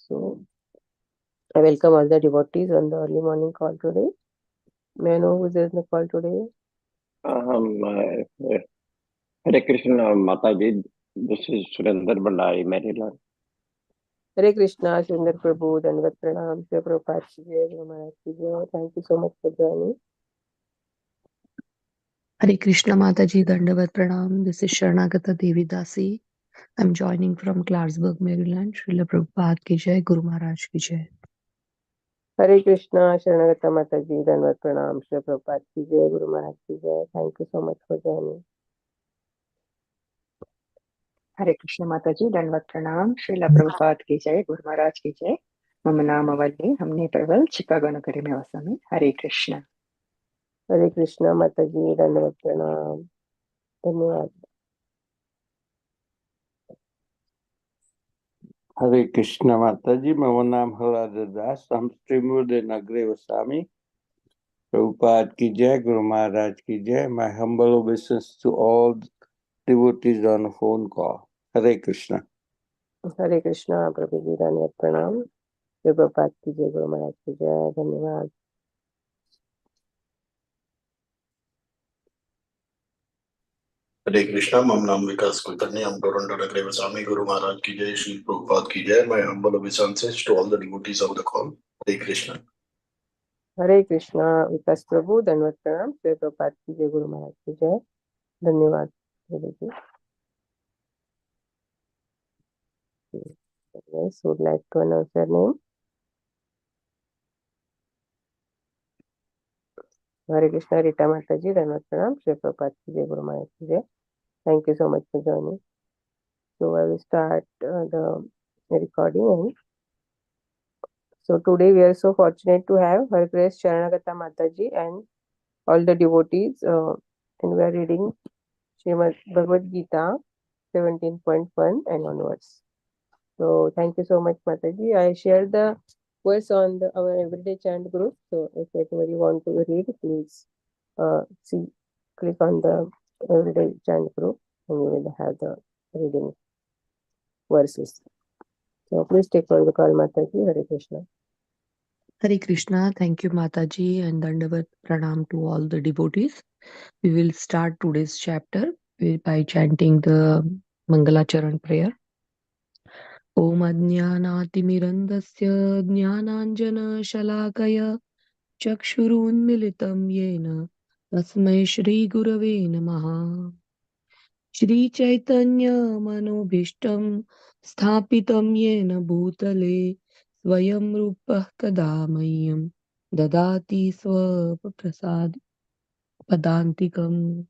So, I welcome all the devotees on the early morning call today. May I know who is in the call today? Hare Krishna Mataji. This is Surendra Bandari, Maryland. Hare Krishna, Sundar Prabhu, Dandavat Pranam, Shri Prabhupada Ki Jai, Guru Maharaj Ki Jai. Thank you so much for joining. Hare Krishna Mataji, Dandavat Pranam. This is Sharanagata Devi Dasi. I'm joining from Clarksburg, Maryland. Srila Prabhupada Ki Jai, Guru Maharaj Ki Jai. Hare Krishna, Sharanagata Mataji, Dandavat Pranam, Shri Prabhupada Ki Jai, Guru Maharaj Ki Jai. Thank you so much for joining. हरे कृष्ण माताजी दंडवत प्रणाम श्रीला प्रभुपाद की जय गुरु महाराज की जय मम नाम वल्ली हमने प्रबल चिकागो नगरी में वसामि हरे कृष्ण माताजी दंडवत प्रणाम धन्यवाद Hare Krishna Mataji, my name is Harada Das. I'm Srimad Nagre Vasami. Prabhupada Ki Jai, Guru Maharaj Ki Jai. My humble obeisance to all devotees on the phone call. Hare Krishna. हरे कृष्णा प्रभु जी धन्यवाद प्रणाम श्री प्रभुपाद की जय गुरु महाराज की जय धन्यवाद Hare Krishna, Mam Nam Vikas Kulkarni, I'm Toronto Nagare Vasami, Guru Maharaj Ki Jai, Shri Prabhupada Ki Jai. My humble obeisances to all the devotees of the call. Hare Krishna. हरे कृष्णा विकास प्रभु धन्यवाद प्रणाम श्री प्रभुपाद की जय गुरु महाराज की जय धन्यवाद प्रभु जी Yes, would like to announce your name. Hare Krishna Rita Mataji धन्यवाद प्रणाम श्री प्रभुपाद की जय गुरु महाराज की जय Thank you so much for joining. So I will start the recording. So today we are so fortunate to have Her Grace Sharanagata Mataji and all the devotees, and we are reading Srimad Bhagavad Gita 17.1 and onwards. So thank you so much, Mataji. I shared the verse on our Everyday Chant group. So if anybody want to read, please click on the Everyday Chant group and you will have the reading verses. So please take on the call, Mataji. Hare Krishna. Hare Krishna. Thank you, Mataji, and Dandavat Pranam to all the devotees. We will start today's chapter by chanting the Mangalacharan prayer. Om Ajnanatimirandasya Jnananjana Chakshurunmilitam Yena Tasmai Shri Gurave Namaha Shri Chaitanya Manobhishtam Sthapitam Yena Bhutale Swayam Rupah Kadamayam Dadati Swapaprasad Padantikam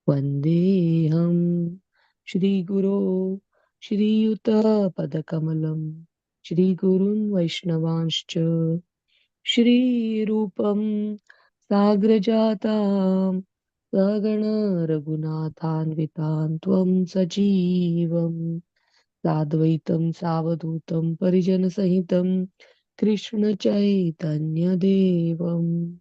Vandeham Shri Guru Shri Yuta Padakamalam Shri Gurun Vaishnavanscha Shri Rupam Sagrajatam Sagana Raghunathanvitan Tvam Sajivam Sadvaitam Savadutam Parijana Sahitam Krishna Chaitanya Devam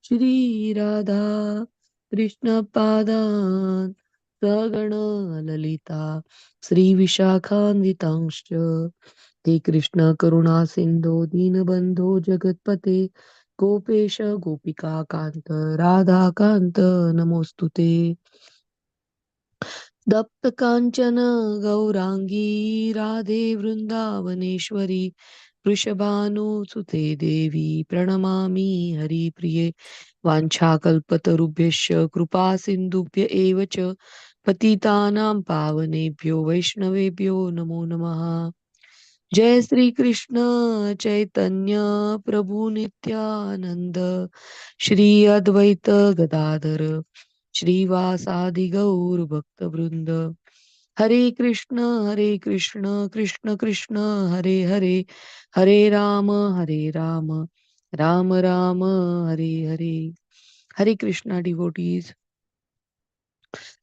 Shri Radha Krishna Padan Sagana Lalita Sri Vishakhanvitangscha He Krishna Karuna Sindhu Dinabandho Jagatpate Gopesha Gopika Kanta Radha Kanta Namostute Dapta Kanchana Gaurangi Radhe Vrindavaneshwari Vrishabhanu Sute Devi Pranamami Hari Priye Vanchakalpatarubhyasya Krupa Sindhubhya Evacha Patitanam Pavanebhyo Vaishnavebhyo Namo Namaha जय श्री कृष्ण चैतन्य प्रभु नित्यानंद श्री अद्वैत गदाधर श्रीवासादि गौर भक्त वृंद हरे Krishna Krishna Krishna Hare Hare Hare Ram Ram Ram Hare Hare Hare Krishna devotees.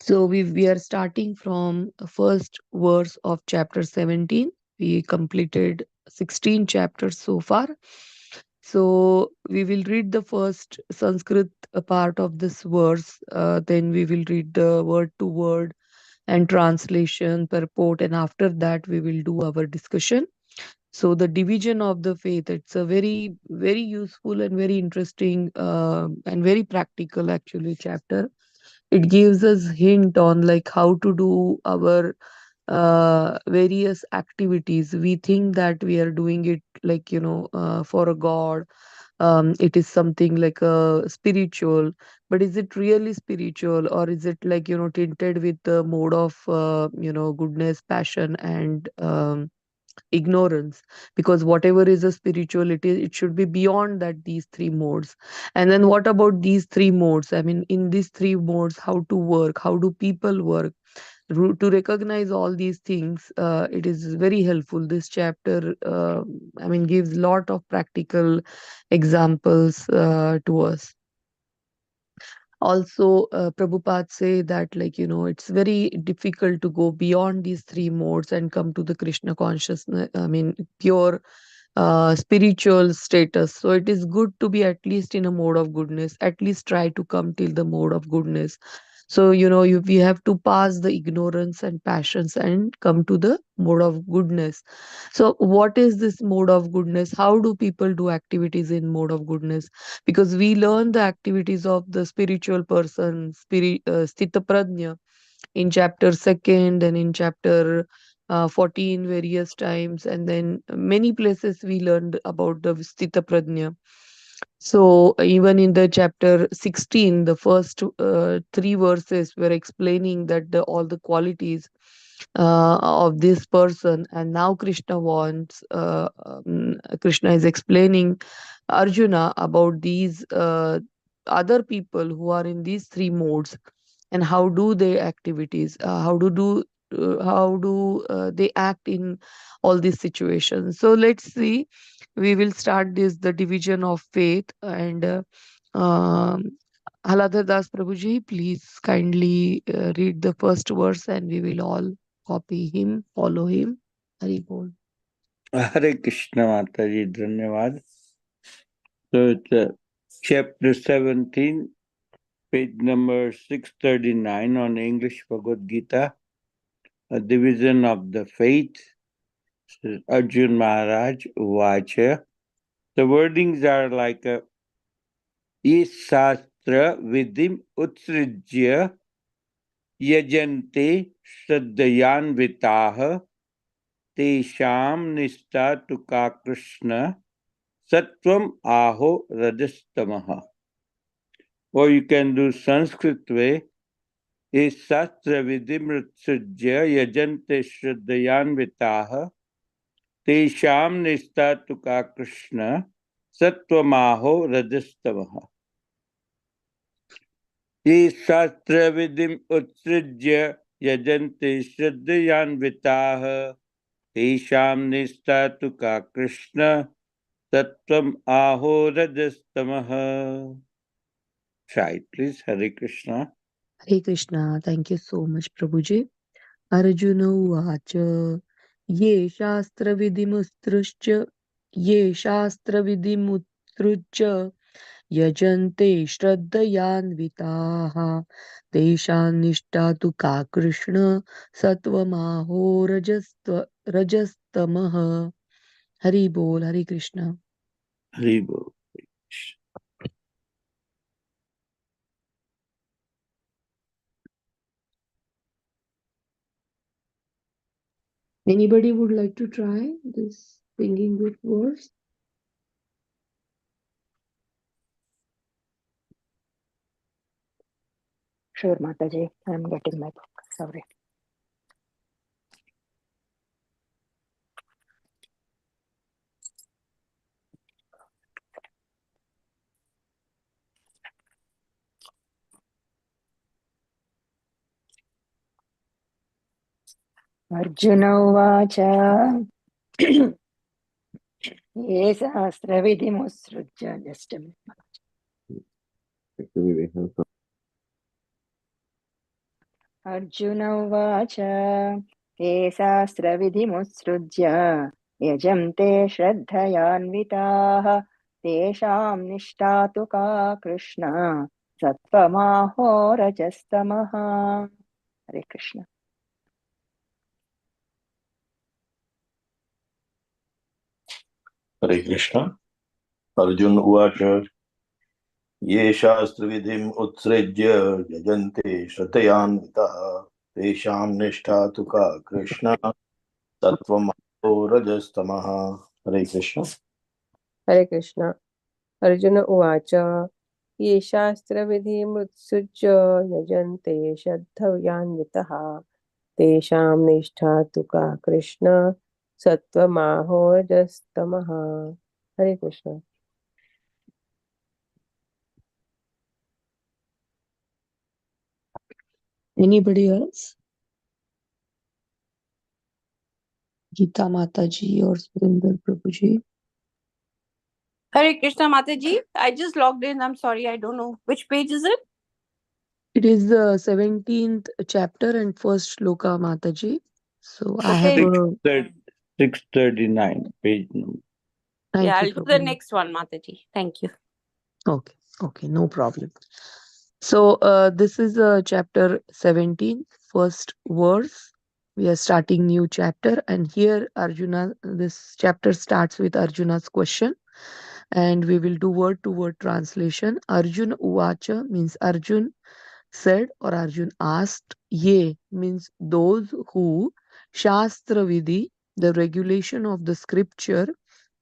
So we are starting from the first verse of chapter 17. We completed 16 chapters so far. So we will read the first Sanskrit part of this verse. Then we will read the word to word and translation, purport, and after that we will do our discussion. So the division of the faith, it's a very, very useful and very interesting and very practical actually chapter. It gives us hint on like how to do our various activities. We think that we are doing it like, for a god. It is something like a spiritual, but is it really spiritual, or is it like, tinted with the mode of goodness, passion, and ignorance? Because whatever is a spirituality, it should be beyond that, these three modes. And then what about these three modes? I mean, in these three modes, how to work, how do people work? To recognize all these things, it is very helpful. This chapter, I mean, gives lot of practical examples to us. Also, Prabhupada say that, like, it's very difficult to go beyond these three modes and come to the Krishna consciousness, I mean, pure spiritual status. So it is good to be at least in a mode of goodness, at least try to come till the mode of goodness. So, we have to pass the ignorance and passions and come to the mode of goodness. So, what is this mode of goodness? How do people do activities in mode of goodness? Because we learn the activities of the spiritual person, Sthita Prajna, in chapter 2nd and in chapter 14 various times, and then many places we learned about the Sthita Prajna. So even in the chapter 16, the first three verses were explaining that all the qualities of this person, and now Krishna is explaining Arjuna about these other people who are in these three modes, and how do they activities, how do they act in all these situations. So let's see, we will start the division of faith. And um, Haladhar Das Prabhuji, please kindly read the first verse, and we will all copy him, follow him. Hari Bol. Hare Krishna Mataji, Dhanyavad. So it's chapter 17, page number 639 on English Bhagavad Gita, a division of the faith. Arjun Maharaj Uvacha. The wordings are like Is Shastra Vidim Utsrijya Yajante Shraddhayanvitaha Tesham Nishta Tuka Krishna Sattvam Aho Rajastamaha. Or you can do Sanskrit way. Is Shastra Vidim Utsrijya Yajante Shraddhayanvitaha Tesham Nishta Tuka Krishna Sattvam Rajastamaha. ये शास्त्र विधिम उत्सृज्य यजन्ते श्रद्धयान्विताः तेषां निष्ठा तु का कृष्ण तत्त्वम् आहो रजस्तमः. Try it, please. Hare Krishna. Hare Krishna. Thank you so much, Prabhuji. Arjuna Uvacha. Ye Shastra Vidimustruscha. Ye Shastra Vidimutrujya. Yajante Shraddhayanvitaha Teshan Nishta tu ka Krishna Satvamaho Rajastamaha. Hari Bol, Hari Krishna. Hare Bol. Anybody would like to try this singing with words? Sure, Mataji. I'm getting my book. Sorry. Arjuna Uvacha. Ye Sahasravidhimusrujya. Just a minute. Arjuna Uvacha. Ye Sahasravidhimusrujya. Yajante Shraddhayanvitaha. Tesham Nishtatu ka Krishna. Satvamaho Rajastamaha. Hare Krishna. Hare Krishna. Arjun Uvacha. Ye shastravidhim utsrejya yajante shraddhayanvitaha tesham nishtha tuka Krishna sattvam rajastamaha. Hare Krishna. Hare Krishna. Arjuna Uvacha. Ye शास्त्रविधिमुत्सृज्य यजन्ते श्रद्धयान्वितः तेषां निष्ठा तु का Krishna सत्त्वमाहोरजस्तमः. Hare Krishna. Anybody else? Geeta Mataji or Surinder Prabhuji? Hare Krishna Mataji. I just logged in. I'm sorry. I don't know. Which page is it? It is the 17th chapter and first shloka, Mataji. So I have Okay. 639 page number. Thank Yeah, you, I'll do the Prabhu. next one, Mataji. Thank you. Okay, no problem. So this is chapter 17, first verse. We are starting new chapter, and here Arjuna, this chapter starts with Arjuna's question, and we will do word to word translation. Arjun Uvacha means Arjun said or Arjun asked. Ye means those who, Shastra Vidhi, the regulation of the scripture,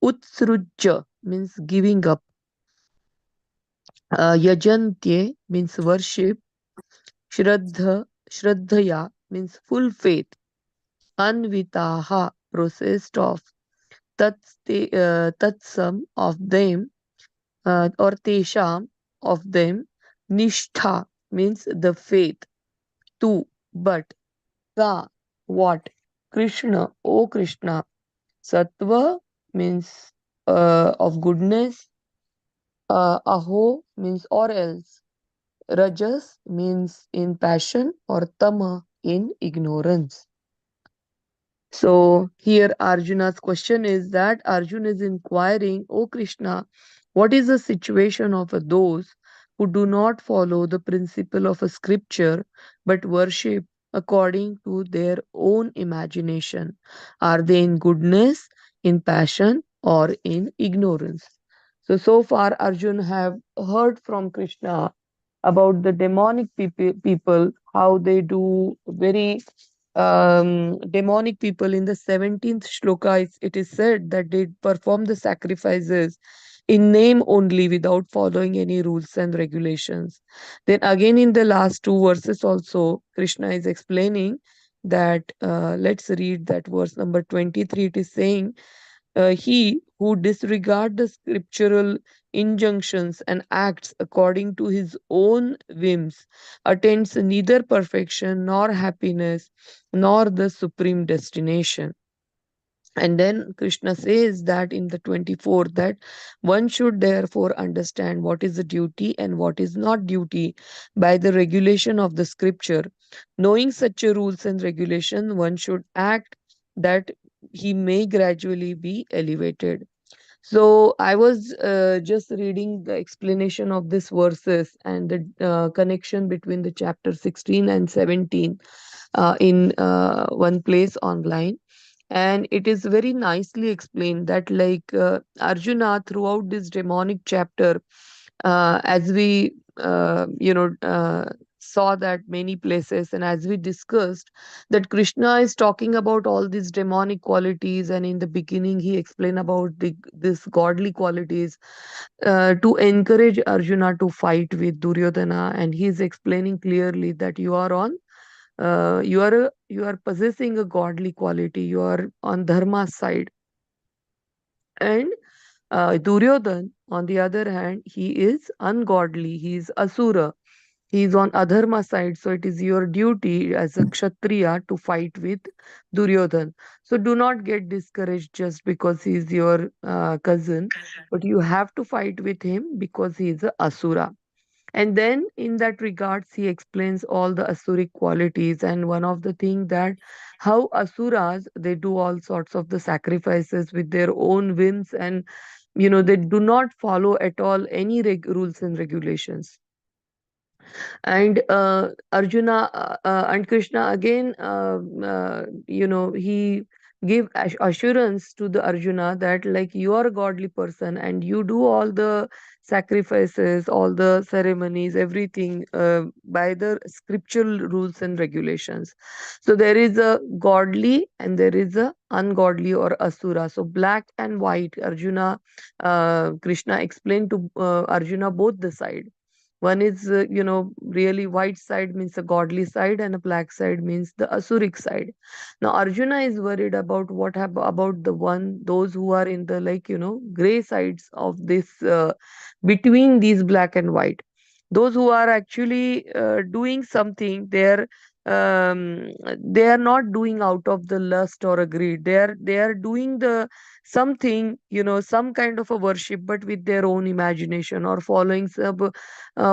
Utsrujya means giving up, Yajantye means worship, Shraddhaya means full faith, Anvitaha processed of, Tatsam of them, or Tesham of them, Nishtha means the faith, Tu but, Ka what, Krishna, O Krishna, Sattva means of goodness, Aho means or else, Rajas means in passion, or Tama in ignorance. So here Arjuna's question is that Arjuna is inquiring, O Krishna, what is the situation of those who do not follow the principle of a scripture but worship according to their own imagination? Are they in goodness, in passion, or in ignorance? So far Arjuna have heard from Krishna about the demonic people, how they do very demonic people. In the 17th shloka, it is said that they perform the sacrifices in name only without following any rules and regulations. Then again in the last two verses also, Krishna is explaining that, let's read that verse number 23. It is saying, he who disregards the scriptural injunctions and acts according to his own whims attains neither perfection nor happiness nor the supreme destination. And then Krishna says that in the 24th, that one should therefore understand what is the duty and what is not duty by the regulation of the scripture. Knowing such a rules and regulation, one should act that he may gradually be elevated. So I was just reading the explanation of these verses and the connection between the chapter 16 and 17 in one place online, and it is very nicely explained that, like, Arjuna throughout this demonic chapter, as we saw that many places, and as we discussed that Krishna is talking about all these demonic qualities, and in the beginning he explained about this godly qualities, to encourage Arjuna to fight with Duryodhana, and he is explaining clearly that you are possessing a godly quality, you are on dharma's side, and Duryodhan, on the other hand, he is ungodly, he is asura, he is on adharma side. So it is your duty as a kshatriya to fight with Duryodhan. So do not get discouraged just because he is your cousin, but you have to fight with him because he is a asura. And then in that regards he explains all the asuric qualities, and one of the thing that how asuras, they do all sorts of the sacrifices with their own whims, and they do not follow at all any rules and regulations. And Arjuna and Krishna again, he give assurance to the Arjuna that like you are a godly person and you do all the sacrifices, all the ceremonies, everything by the scriptural rules and regulations. So there is a godly and there is a ungodly or asura. So black and white, Arjuna, Krishna explained to Arjuna both the side. One is, really white side means a godly side, and a black side means the asuric side. Now, Arjuna is worried about about those who are in the gray sides of this, between these black and white. Those who are actually doing something, they are not doing out of the lust or a greed. They are doing the something, some kind of a worship, but with their own imagination or following some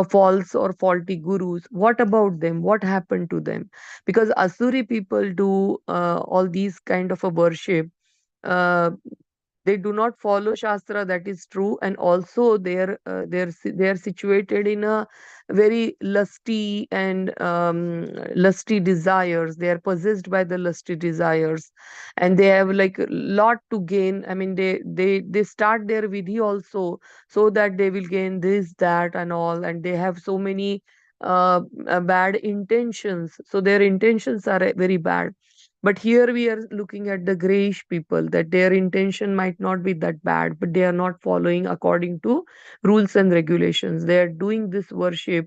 false or faulty gurus. What about them? What happened to them? Because Asuri people do all these kind of a worship. Uh, they do not follow Shastra, that is true, and also they are situated in a very lusty and lusty desires. They are possessed by the lusty desires, and they have like a lot to gain. I mean, they start their vidhi also so that they will gain this, that, and all, and they have so many bad intentions. So their intentions are very bad. But here we are looking at the grayish people, that their intention might not be that bad, but they are not following according to rules and regulations. They are doing this worship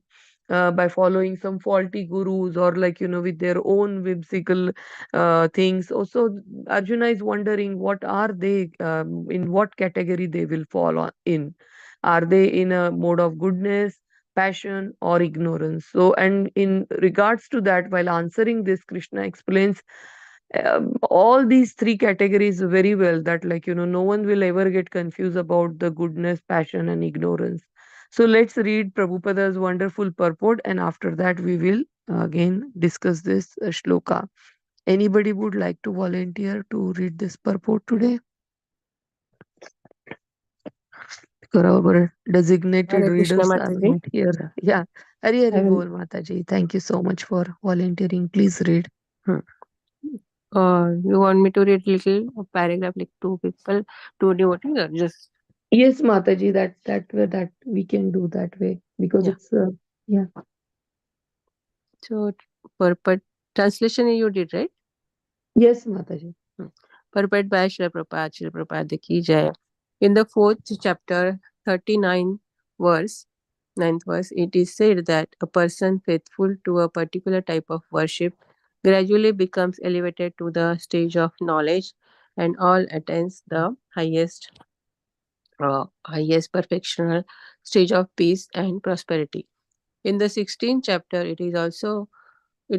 by following some faulty gurus, or with their own whimsical things. Also, Arjuna is wondering what are they, in what category they will fall in. Are they in a mode of goodness, passion, or ignorance? So, and in regards to that, while answering this, Krishna explains all these three categories very well, that no one will ever get confused about the goodness, passion, and ignorance. So let's read Prabhupada's wonderful purport, and after that we will again discuss this shloka. Anybody would like to volunteer to read this purport today? Because our designated Hare Krishna, readers are Mataji. not here. Yeah. Hari Hari I will. Bol, Mataji. Thank you so much for volunteering. Please read. You want me to read little paragraph, like two people, two devotees, or just Yes, Mataji, that way, that we can do that way, because yeah? it's yeah. So purport translation you did, right? Yes, Mataji. Purport by Srila Prabhupada, Srila Prabhupada ki jai. In the 4th chapter, 39 verse, 9th verse, it is said that a person faithful to a particular type of worship gradually becomes elevated to the stage of knowledge and all attains the highest perfectional stage of peace and prosperity. In the 16th chapter, it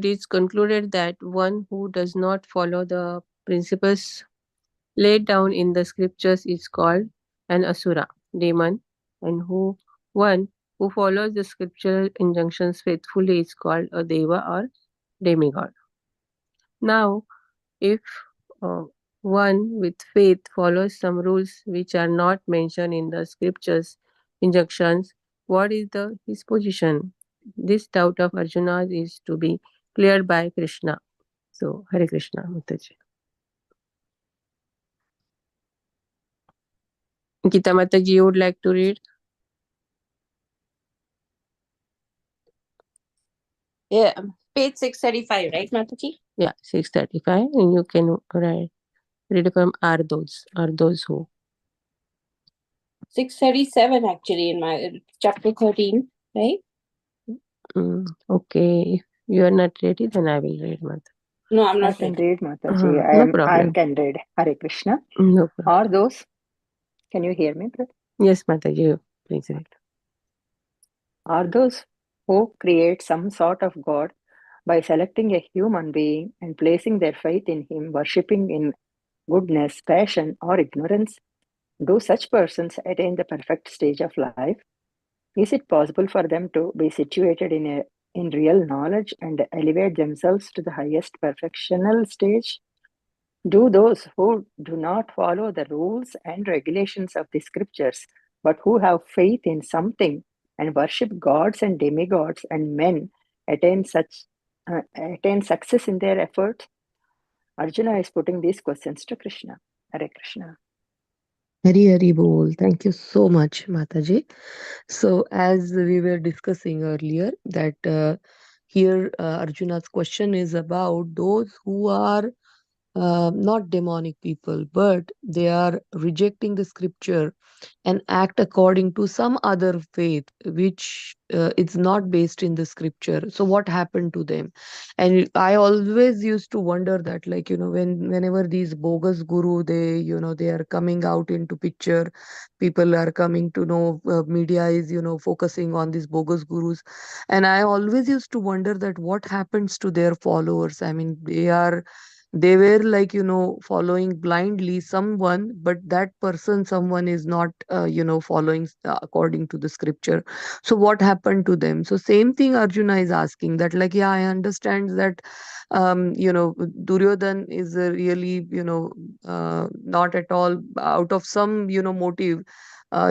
is concluded that one who does not follow the principles laid down in the scriptures is called an asura, demon, and one who follows the scriptural injunctions faithfully is called a deva or demigod. Now, if uh, one with faith follows some rules which are not mentioned in the scriptures injunctions, what is his position? This doubt of Arjuna is to be cleared by Krishna. So, Hare Krishna, Mataji. Gita Mataji, you would like to read? Yeah, page 635, right, Mataji? Yeah, 635, and you can read from are those who. 637 actually in my chapter 13, right? Okay, if you are not ready, then I will read, Mataji. No, I'm I not can ready. read, Mataji. No I problem. can read. Hare Krishna. No problem. Are those? Can you hear me, brother? Yes, Mataji, please read. Are those who create some sort of God by selecting a human being and placing their faith in him, worshipping in goodness, passion, or ignorance? Do such persons attain the perfect stage of life? Is it possible for them to be situated in real knowledge and elevate themselves to the highest perfectional stage? Do those who do not follow the rules and regulations of the scriptures, but who have faith in something and worship gods and demigods and men, attain success in their efforts? Arjuna is putting these questions to Krishna. Hare Krishna. Hari Hari Bol. Thank you so much, Mataji. So, as we were discussing earlier, that here Arjuna's question is about those who are not demonic people, but they are rejecting the scripture and act according to some other faith which is not based in the scripture. So what happened to them? And I always used to wonder that, like, whenever these bogus guru, they are coming out into picture, people are coming to know, media is focusing on these bogus gurus, and I always used to wonder that what happens to their followers. I mean, they were like following blindly someone, but that person someone is not following according to the scripture. So what happened to them? So same thing Arjuna is asking, that like, yeah, I understand that Duryodhan is really not at all out of some motive.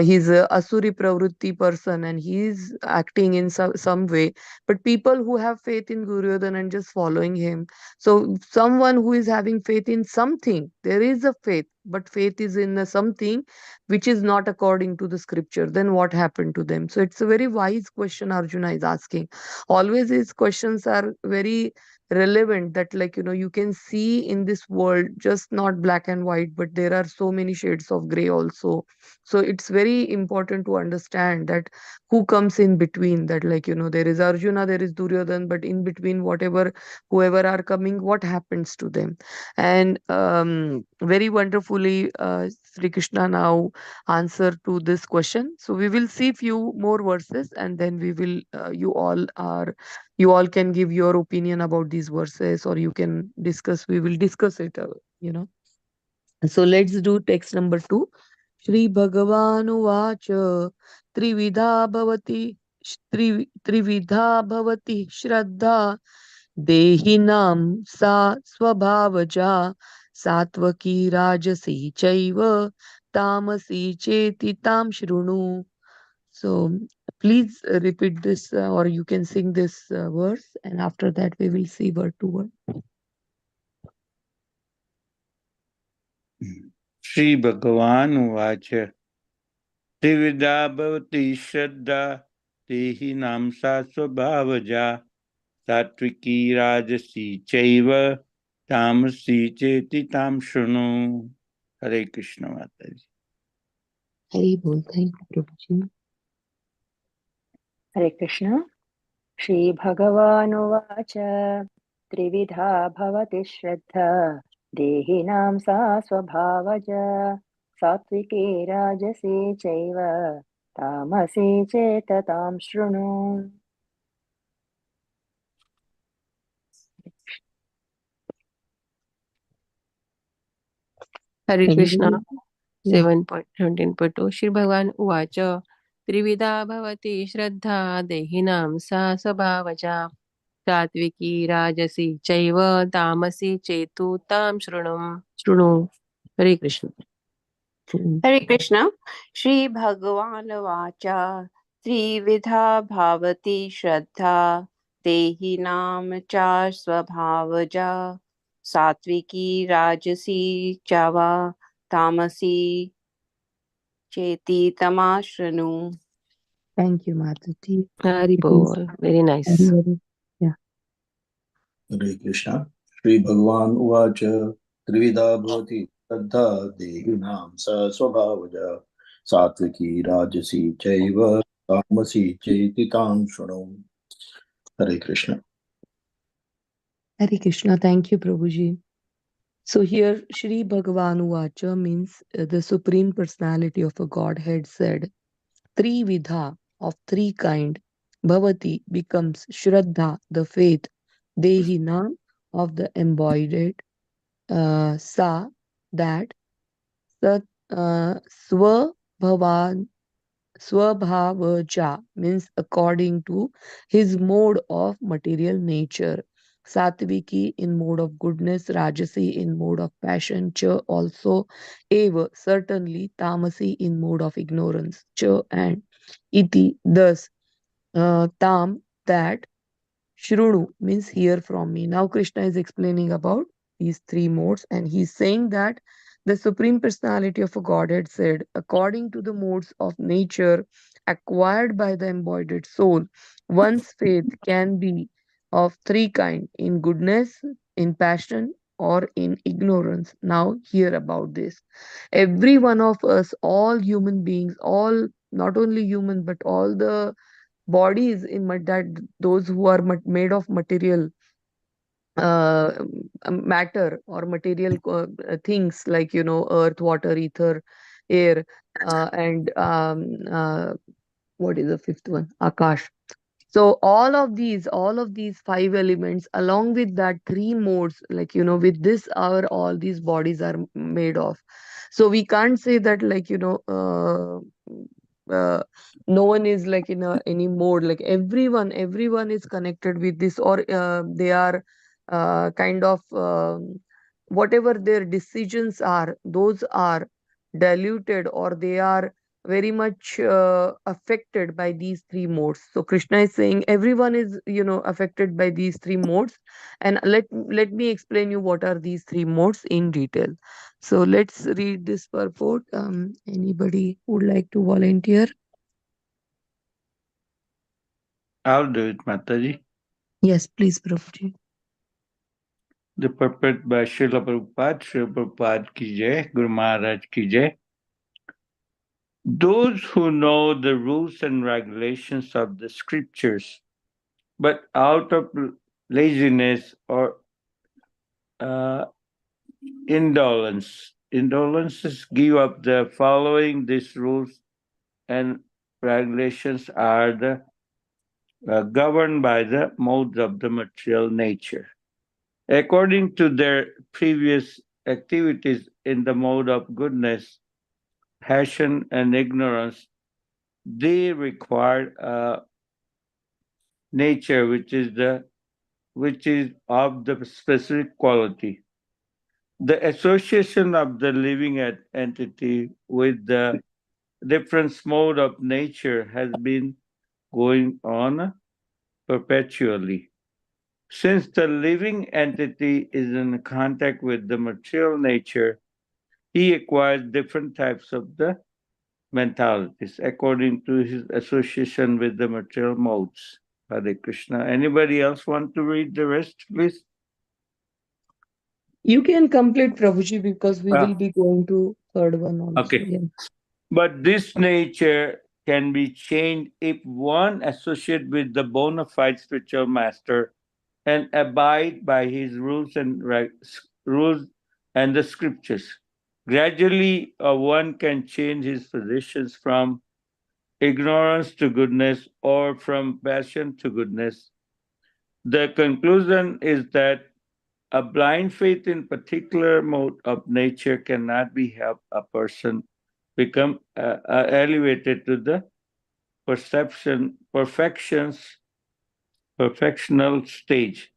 He's a asuri pravrutti person and he's acting in some way, but people who have faith in Duryodhan and just following him. So someone who is having faith in something, there is a faith, but faith is in a something which is not according to the scripture. Then what happened to them? So it's a very wise question Arjuna is asking. Always his questions are very relevant, that like you can see in this world just not black and white, but there are so many shades of gray also. So it's very important to understand that who comes in between, that like there is Arjuna, there is Duryodhan, but in between, whoever are coming, what happens to them? And very wonderfully Sri Krishna now answer to this question. So we will see few more verses, and then we will you all can give your opinion about these verses, or you can discuss, we will discuss it so let's do text number 2. Shri Bhagavan Trividha Bhavati Trividha Bhavati Shraddha Dehinam sa swabhavaja satvaki rajasi chaiva tamasi cheti tam shrunu. So please repeat this, or you can sing this verse, and after that we will see word to word. Shri Bhagavan Uvacha Trividha Bhavati Shraddha Tehi Namsa Swabhavaja Satviki Rajasi Chaiva Tamasi Cheti Tam Shrunu. Hare Krishna Mataji. Hari Bol. Thank you, Prabhuji. Hare Krishna. Shri Bhagavanuvacha Trividha Bhavati Shraddha Dehinam sa swabhavaja Satviki Rajasi Chaiva Tamasi Chetatam Shrunu. Hare Krishna. Yeah. 7.17.2 Shri Bhagavan Uvacha Trividha Bhavati Shraddha Dehinam Sa Swabhavaja Satviki Rajasi Chaiva Tamasi Chetu Tam Shrunu. Hare Krishna. हरे कृष्ण श्री भगवान वाचा त्रिविधा भावती श्रद्धा देहि नाम चा स्वभावजा सात्विकी राजसी चावा तामसी चेति तमाश्रनु. Thank you, Mataji. Hari It is Bol. Very nice. yeah. Hare Krishna. Shri Bhagavan Uvacha Trivida Bhavati Shraddha Dehinam Sa Swabhavaja Satviki Rajasi Chaiva Tamasi Cheti Tam Shranam. Hare Krishna. Hare Krishna. Thank you, Prabhuji. So here, Shri Bhagavan Uvacha means the Supreme Personality of a Godhead said, Trividha, of three kind, Bhavati becomes Shraddha, the faith, Dehina, of the embodied, Sa, that, Sat, Swabhavan, Swabhavaja means according to his mode of material nature. Satviki in mode of goodness, Rajasi in mode of passion, Cha also, Eva certainly, Tamasi in mode of ignorance, Cha and Iti thus, Tam that, Shrunu means hear from me. Now Krishna is explaining about these three modes. And he's saying that the Supreme Personality of a Godhead said, according to the modes of nature acquired by the embodied soul, one's faith can be of three kinds: in goodness, in passion, or in ignorance. Now, hear about this. Every one of us, all human beings, all not only human, but all the bodies in that those who are made of material uh, matter or material things like earth, water, ether, air, and what is the fifth one? Akash. So all of these five elements, along with that three modes, like with this, our all these bodies are made of. So we can't say that, like uh, no one is like in any mode. Like everyone is connected with this, or they are kind of whatever their decisions are, those are diluted, or they are very much affected by these three modes. So Krishna is saying everyone is affected by these three modes. And let me explain you what are these three modes in detail. So let's read this purport. Anybody would like to volunteer? I'll do it, Mataji. Yes, please, Prabhuji. The purport by Srila Prabhupada ki jai, Guru Maharaj ki jai. Those who know the rules and regulations of the scriptures, but out of laziness or indolences give up the following these rules and regulations are governed by the modes of the material nature. According to their previous activities in the mode of goodness, passion, and ignorance, they require a nature which is of the specific quality. The association of the living entity with the different mode of nature has been going on perpetually. Since the living entity is in contact with the material nature, he acquires different types of the mentalities according to his association with the material modes. Hare Krishna. Anybody else want to read the rest, please? You can complete, Prabhuji, because we will be going to third one also. Okay. Yeah. But this nature can be changed if one associate with the bona fide spiritual master and abide by his rules and the scriptures. Gradually, one can change his positions from ignorance to goodness or from passion to goodness. The conclusion is that a blind faith in particular mode of nature cannot be helped a person become elevated to the perfectional stage.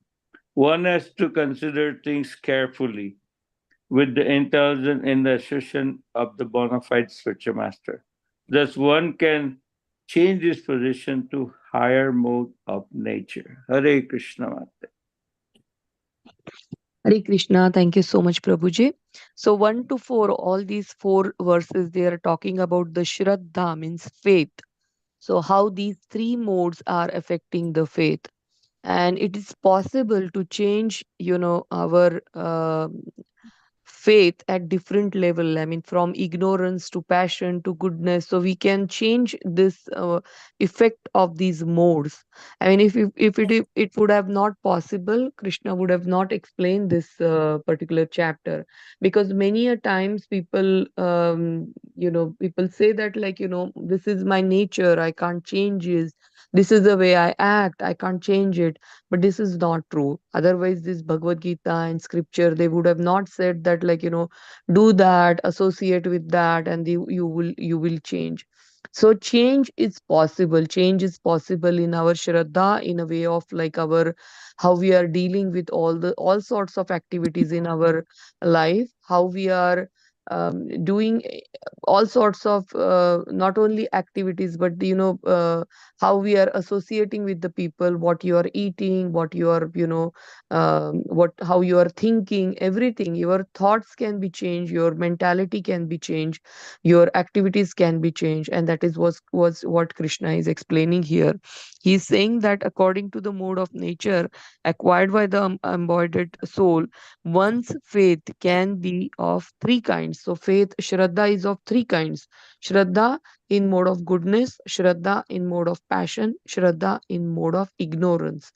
One has to consider things carefully with the intelligence in the assertion of the bona fide spiritual master. Thus, one can change his position to higher mode of nature. Hare Krishna Mate. Hare Krishna. Thank you so much, Prabhuji. So 1 to 4, all these four verses, they are talking about the Shraddha, means faith. So how these three modes are affecting the faith. And it is possible to change, our faith at different level. I mean, from ignorance to passion to goodness. So we can change this effect of these modes. I mean, if it would have not possible, Krishna would have not explained this particular chapter. Because many a times people people say that, like, this is my nature, I can't change it. This is the way I act, I can't change it. But this is not true. Otherwise, this Bhagavad Gita and scripture, they would have not said that, like, do that, associate with that, and you will change. So change is possible. Change is possible in our Shraddha, in a way of, like, our how we are dealing with all sorts of activities in our life, how we are doing all sorts of not only activities, but how we are associating with the people, what you are eating, what you are how you are thinking, everything, your thoughts can be changed, your mentality can be changed, your activities can be changed. And that is was what Krishna is explaining here. He's saying that according to the mode of nature acquired by the embodied soul, one's faith can be of three kinds. So faith, Shraddha, is of three kinds. Shraddha in mode of goodness, Shraddha in mode of passion, Shraddha in mode of ignorance.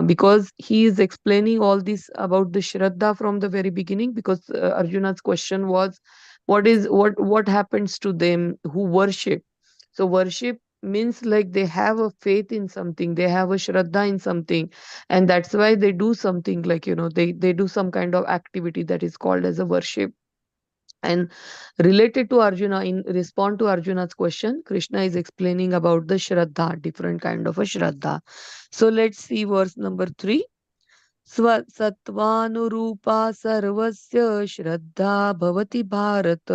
Because he is explaining all this about the Shraddha from the very beginning, because Arjuna's question was, what happens to them who worship? So worship means like they have a faith in something, they have a Shraddha in something, and that's why they do something like they do some kind of activity that is called as a worship. And related to Arjuna, in response to Arjuna's question, Krishna is explaining about the Shraddha, different kind of a Shraddha. So let's see verse number 3. सत्त्वानुरूपा सर्वस्य श्रद्धा भवति भारत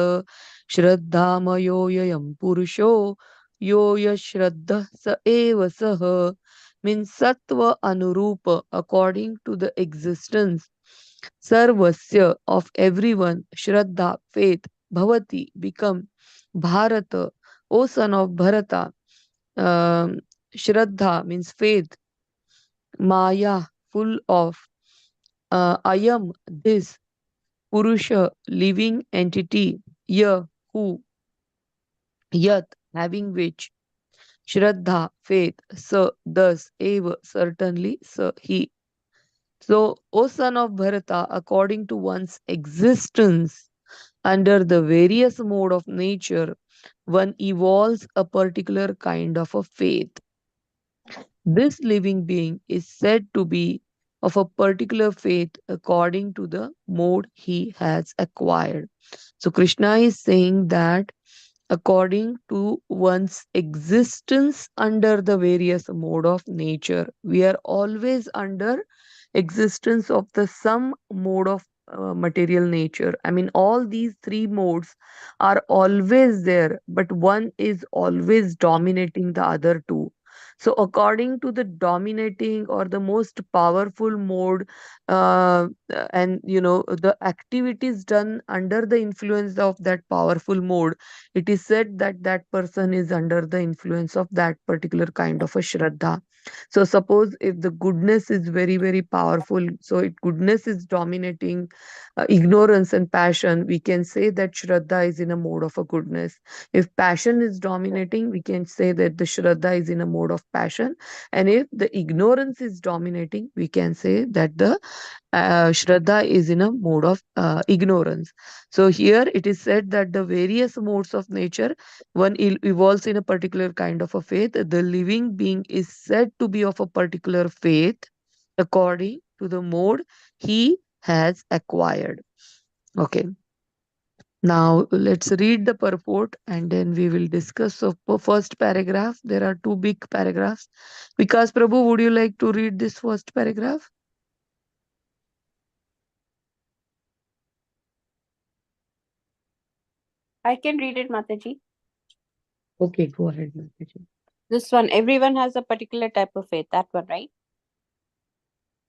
श्रद्धामयोऽयं पुरुषो यो यश्रद्धः स एव सः. Means sattva anurupa, according to the existence, sarvasya, of everyone, shraddha, faith, bhavati, become, bharata, O son of Bharata. Shraddha means faith, maya, full of, ayam, this, purusha, living entity, ya, who, yat, having which, shraddha, faith, sa, thus, eva, certainly, sa, he. So, O son of Bharata, according to one's existence under the various mode of nature, one evolves a particular kind of a faith. This living being is said to be of a particular faith according to the mode he has acquired. So Krishna is saying that according to one's existence under the various mode of nature, we are always under existence of the some mode of material nature. I mean, all these three modes are always there, but one is always dominating the other two. So according to the dominating or the most powerful mode, and the activities done under the influence of that powerful mode, it is said that that person is under the influence of that particular kind of a shraddha. So suppose if the goodness is very very powerful, so if goodness is dominating ignorance and passion, we can say that shraddha is in a mode of a goodness. If passion is dominating, we can say that the shraddha is in a mode of passion. And if the ignorance is dominating, we can say that the Shraddha is in a mode of ignorance. So here it is said that the various modes of nature, one evolves in a particular kind of a faith. The living being is said to be of a particular faith according to the mode he has acquired. Okay. Now let's read the purport and then we will discuss. So first paragraph, there are two big paragraphs. Vikas Prabhu, would you like to read this first paragraph? I can read it, Mataji. Okay, go ahead, Mataji. This one, everyone has a particular type of faith. That one, right?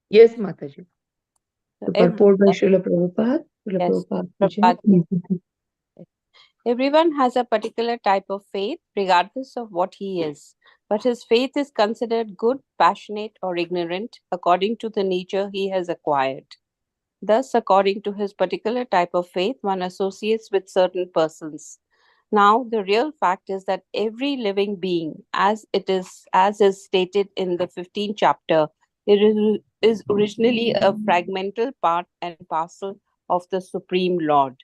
Yes, Mataji. So The purport by Srila Prabhupada. Srila yes, Prabhupada. Prabhupada. Vijay. Everyone has a particular type of faith, regardless of what he is. But his faith is considered good, passionate, or ignorant according to the nature he has acquired. Thus, according to his particular type of faith, one associates with certain persons. Now, the real fact is that every living being, as is stated in the 15th chapter, is originally a fragmental part and parcel of the Supreme Lord.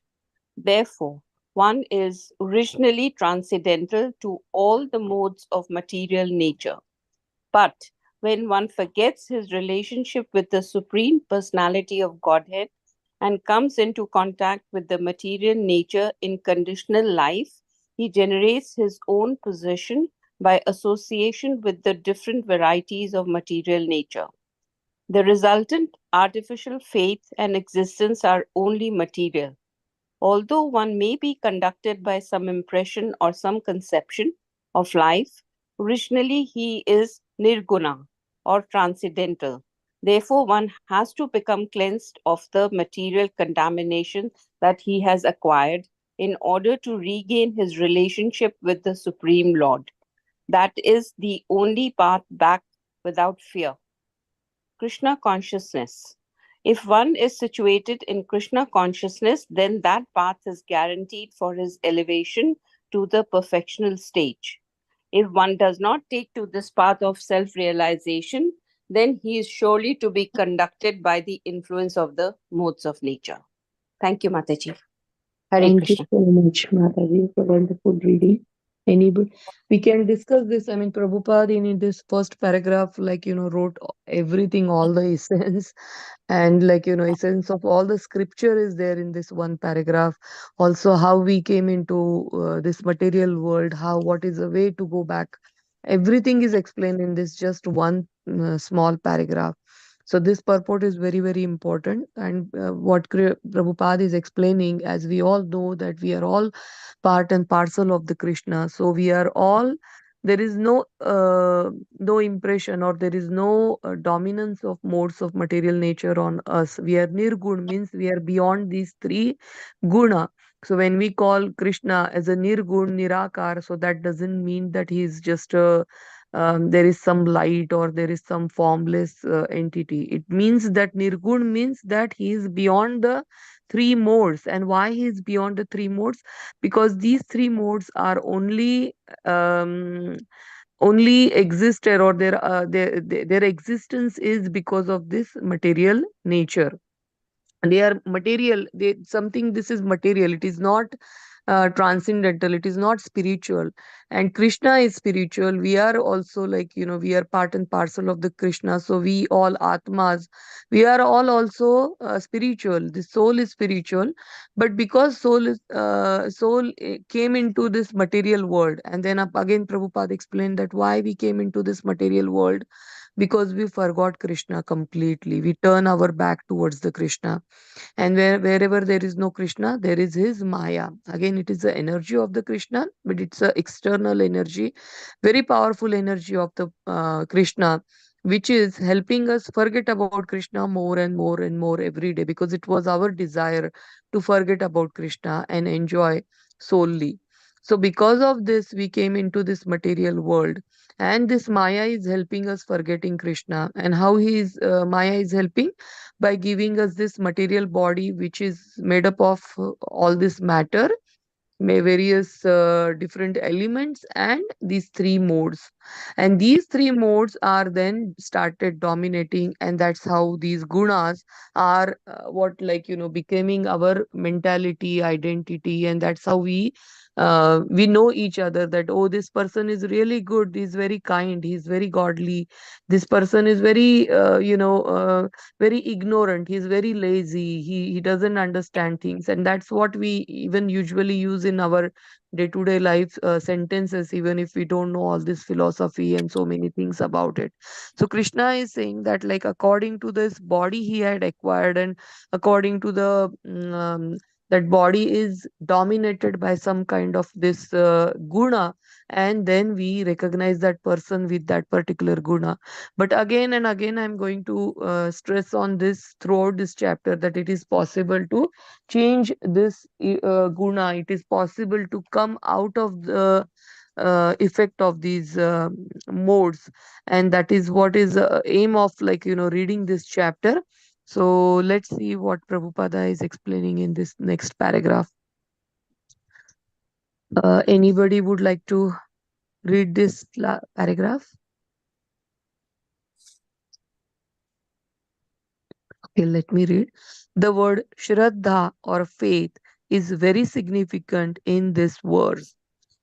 Therefore, one is originally transcendental to all the modes of material nature. But when one forgets his relationship with the Supreme Personality of Godhead and comes into contact with the material nature in conditional life, he generates his own position by association with the different varieties of material nature. The resultant artificial faith and existence are only material. Although one may be conducted by some impression or some conception of life, originally he is nirguna or transcendental. Therefore, one has to become cleansed of the material contamination that he has acquired in order to regain his relationship with the Supreme Lord. That is the only path back without fear. Krishna consciousness. If one is situated in Krishna consciousness, then that path is guaranteed for his elevation to the perfectional stage. If one does not take to this path of self realization, then he is surely to be conducted by the influence of the modes of nature. Thank you, Mataji. Hare Thank you Krishna. so much, Mataji, for wonderful reading. Anybody, we can discuss this. I mean, Prabhupada in this first paragraph, wrote everything, all the essence, and essence of all the scripture is there in this one paragraph. Also, how we came into this material world, what is the way to go back. Everything is explained in this just one small paragraph. So this purport is very, very important. And what Prabhupada is explaining, as we all know, that we are all part and parcel of the Krishna. So we are all, there is no impression, or there is no dominance of modes of material nature on us. We are nirgun, means we are beyond these three guna. So when we call Krishna as a nirgun, nirakar, so that doesn't mean that he is just a there is some light or there is some formless entity. It means that nirgun means that he is beyond the three modes. And why he is beyond the three modes? Because these three modes are um, only existed, or their existence is because of this material nature. They are material, something, this is material, it is not transcendental, it is not spiritual. And Krishna is spiritual. We are also, we are part and parcel of the Krishna. So we all atmas, we are all also spiritual. The soul is spiritual. But because soul came into this material world, and then again Prabhupada explained that why we came into this material world, because we forgot Krishna completely. We turn our back towards the Krishna. And wherever there is no Krishna, there is his Maya. Again, it is the energy of the Krishna, but it's a external energy, very powerful energy of the Krishna, which is helping us forget about Krishna more and more and more every day, because it was our desire to forget about Krishna and enjoy solely. So because of this, we came into this material world, and this Maya is helping us forgetting Krishna. And how Maya is helping? By giving us this material body, which is made up of all this matter, various different elements, and these three modes. And these three modes are then started dominating, and that's how these gunas are what, becoming our mentality, identity. And that's how we know each other, that oh, this person is really good, he's very kind, he's very godly. This person is very very ignorant, he's very lazy, he doesn't understand things. And that's what we even usually use in our day to day life sentences, even if we don't know all this philosophy and so many things about it. So Krishna is saying that, according to this body he had acquired, and according to the that body is dominated by some kind of this guna, and then we recognize that person with that particular guna. But again and again, I'm going to stress on this throughout this chapter, that it is possible to change this guna. It is possible to come out of the effect of these modes. And that is what is aim of, reading this chapter. So let's see what Prabhupada is explaining in this next paragraph. Anybody would like to read this paragraph? Okay, let me read. The word Shraddha or faith is very significant in this verse.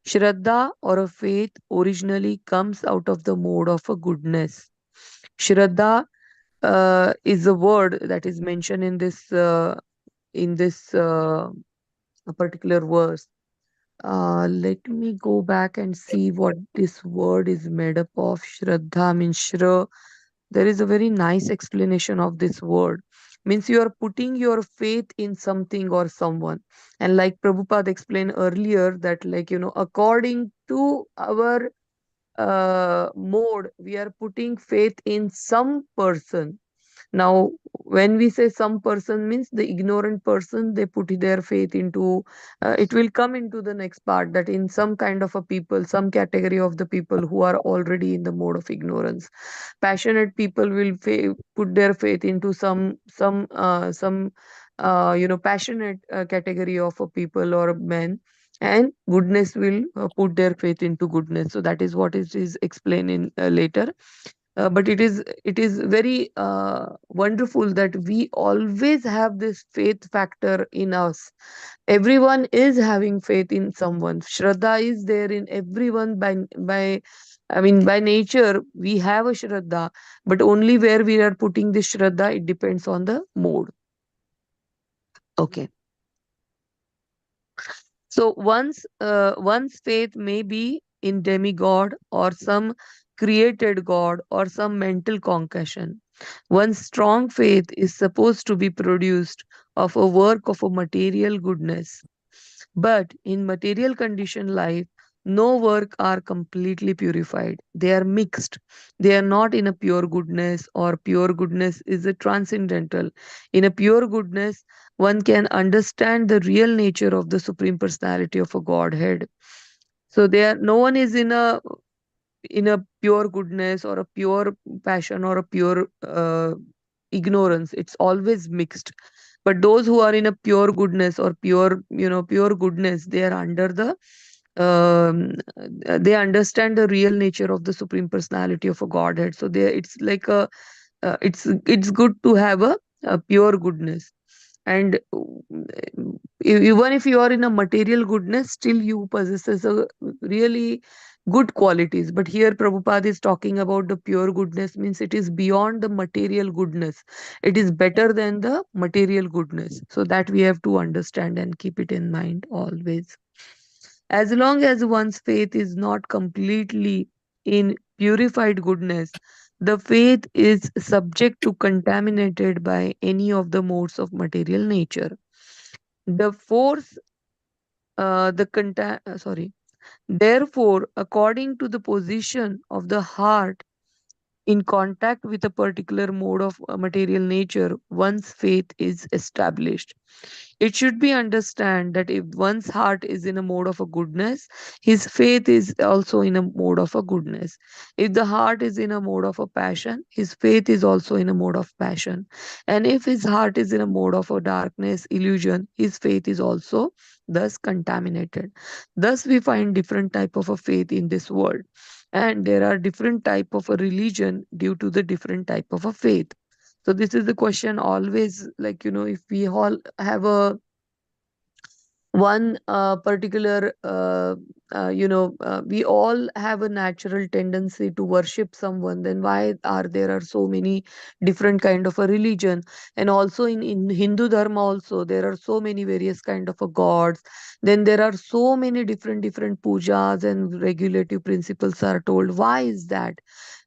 Shraddha or a faith originally comes out of the mode of a goodness. Shraddha is a word that is mentioned in this particular verse. Let me go back and see what this word is made up of. Shraddha means Shra. There is a very nice explanation of this word. means you are putting your faith in something or someone. And like Prabhupada explained earlier, that according to our mode, we are putting faith in some person. Now, when we say some person, means the ignorant person, they put their faith into, it will come into the next part, that in some kind of a people, some category of the people who are already in the mode of ignorance. Passionate people will put their faith into some passionate category of a people or men, and goodness will put their faith into goodness. So that is what it is explained in later. But it is very wonderful that we always have this faith factor in us. Everyone is having faith in someone. Shraddha is there in everyone. By nature we have a shraddha, but only where we are putting this shraddha, it depends on the mode. Okay. So one's faith may be in demigod or some created god or some mental concussion. One's strong faith is supposed to be produced of a work of a material goodness. But in material condition life, no work are completely purified. They are mixed. They are not in a pure goodness, or pure goodness is a transcendental. In a pure goodness, one can understand the real nature of the Supreme Personality of a Godhead. So no one is in a pure goodness or a pure passion or a pure ignorance. It's always mixed. But those who are in a pure goodness or pure goodness, they are under they understand the real nature of the Supreme Personality of a Godhead. So it's like it's good to have a pure goodness. And even if you are in a material goodness, still you possesses a really good qualities. But here Prabhupada is talking about the pure goodness, means it is beyond the material goodness. It is better than the material goodness. So that we have to understand and keep it in mind always. As long as one's faith is not completely in purified goodness, the faith is subject to contaminated by any of the modes of material nature. The force, the sorry. Therefore, according to the position of the heart in contact with a particular mode of material nature, one's faith is established. It should be understood that if one's heart is in a mode of a goodness, his faith is also in a mode of a goodness. If the heart is in a mode of a passion, his faith is also in a mode of passion. And if his heart is in a mode of a darkness, illusion, his faith is also thus contaminated. Thus we find different type of a faith in this world. And there are different type of a religion due to the different type of a faith. So this is the question always, like, if we all have a one particular we all have a natural tendency to worship someone, then why are there are so many different kind of a religion? And also in Hindu dharma also, there are so many various kind of a gods. Then there are so many different pujas, and regulative principles are told. Why is that?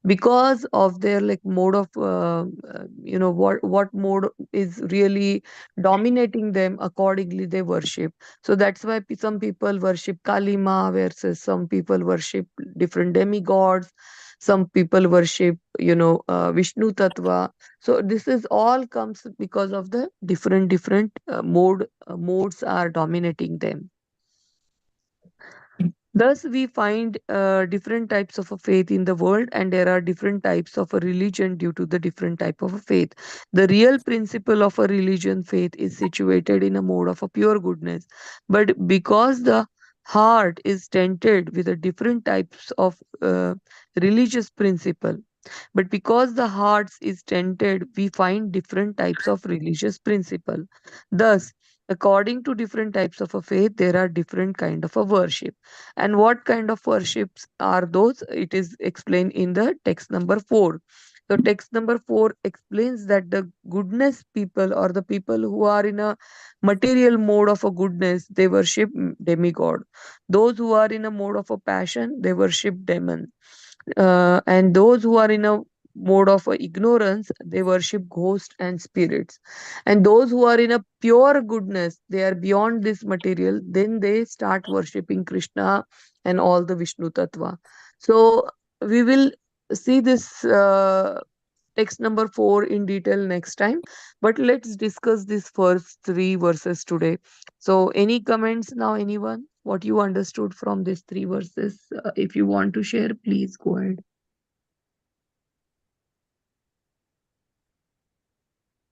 Because of their like mode of what mode is really dominating them, accordingly they worship. So that's why some people worship Kali Ma, versus some people worship different demigods. Some people worship, Vishnu Tattva. So this is all comes because of the different modes are dominating them. Thus, we find different types of a faith in the world, and there are different types of a religion due to the different type of a faith. The real principle of a religion faith is situated in a mode of a pure goodness, but because the heart is tainted with the different types of religious principle, but because the heart is tainted, we find different types of religious principle. Thus, according to different types of a faith, there are different kind of a worship. And what kind of worships are those? It is explained in the text number 4. So text number 4 explains that the goodness people, or the people who are in a material mode of a goodness, they worship demigod. Those who are in a mode of a passion, they worship demon. And those who are in a mode of ignorance, they worship ghosts and spirits. And those who are in a pure goodness, they are beyond this material, then they start worshipping Krishna and all the Vishnu Tattva. So we will see this text number 4 in detail next time, but let's discuss these first 3 verses today. So any comments now, anyone, what you understood from these 3 verses? If you want to share, please go ahead.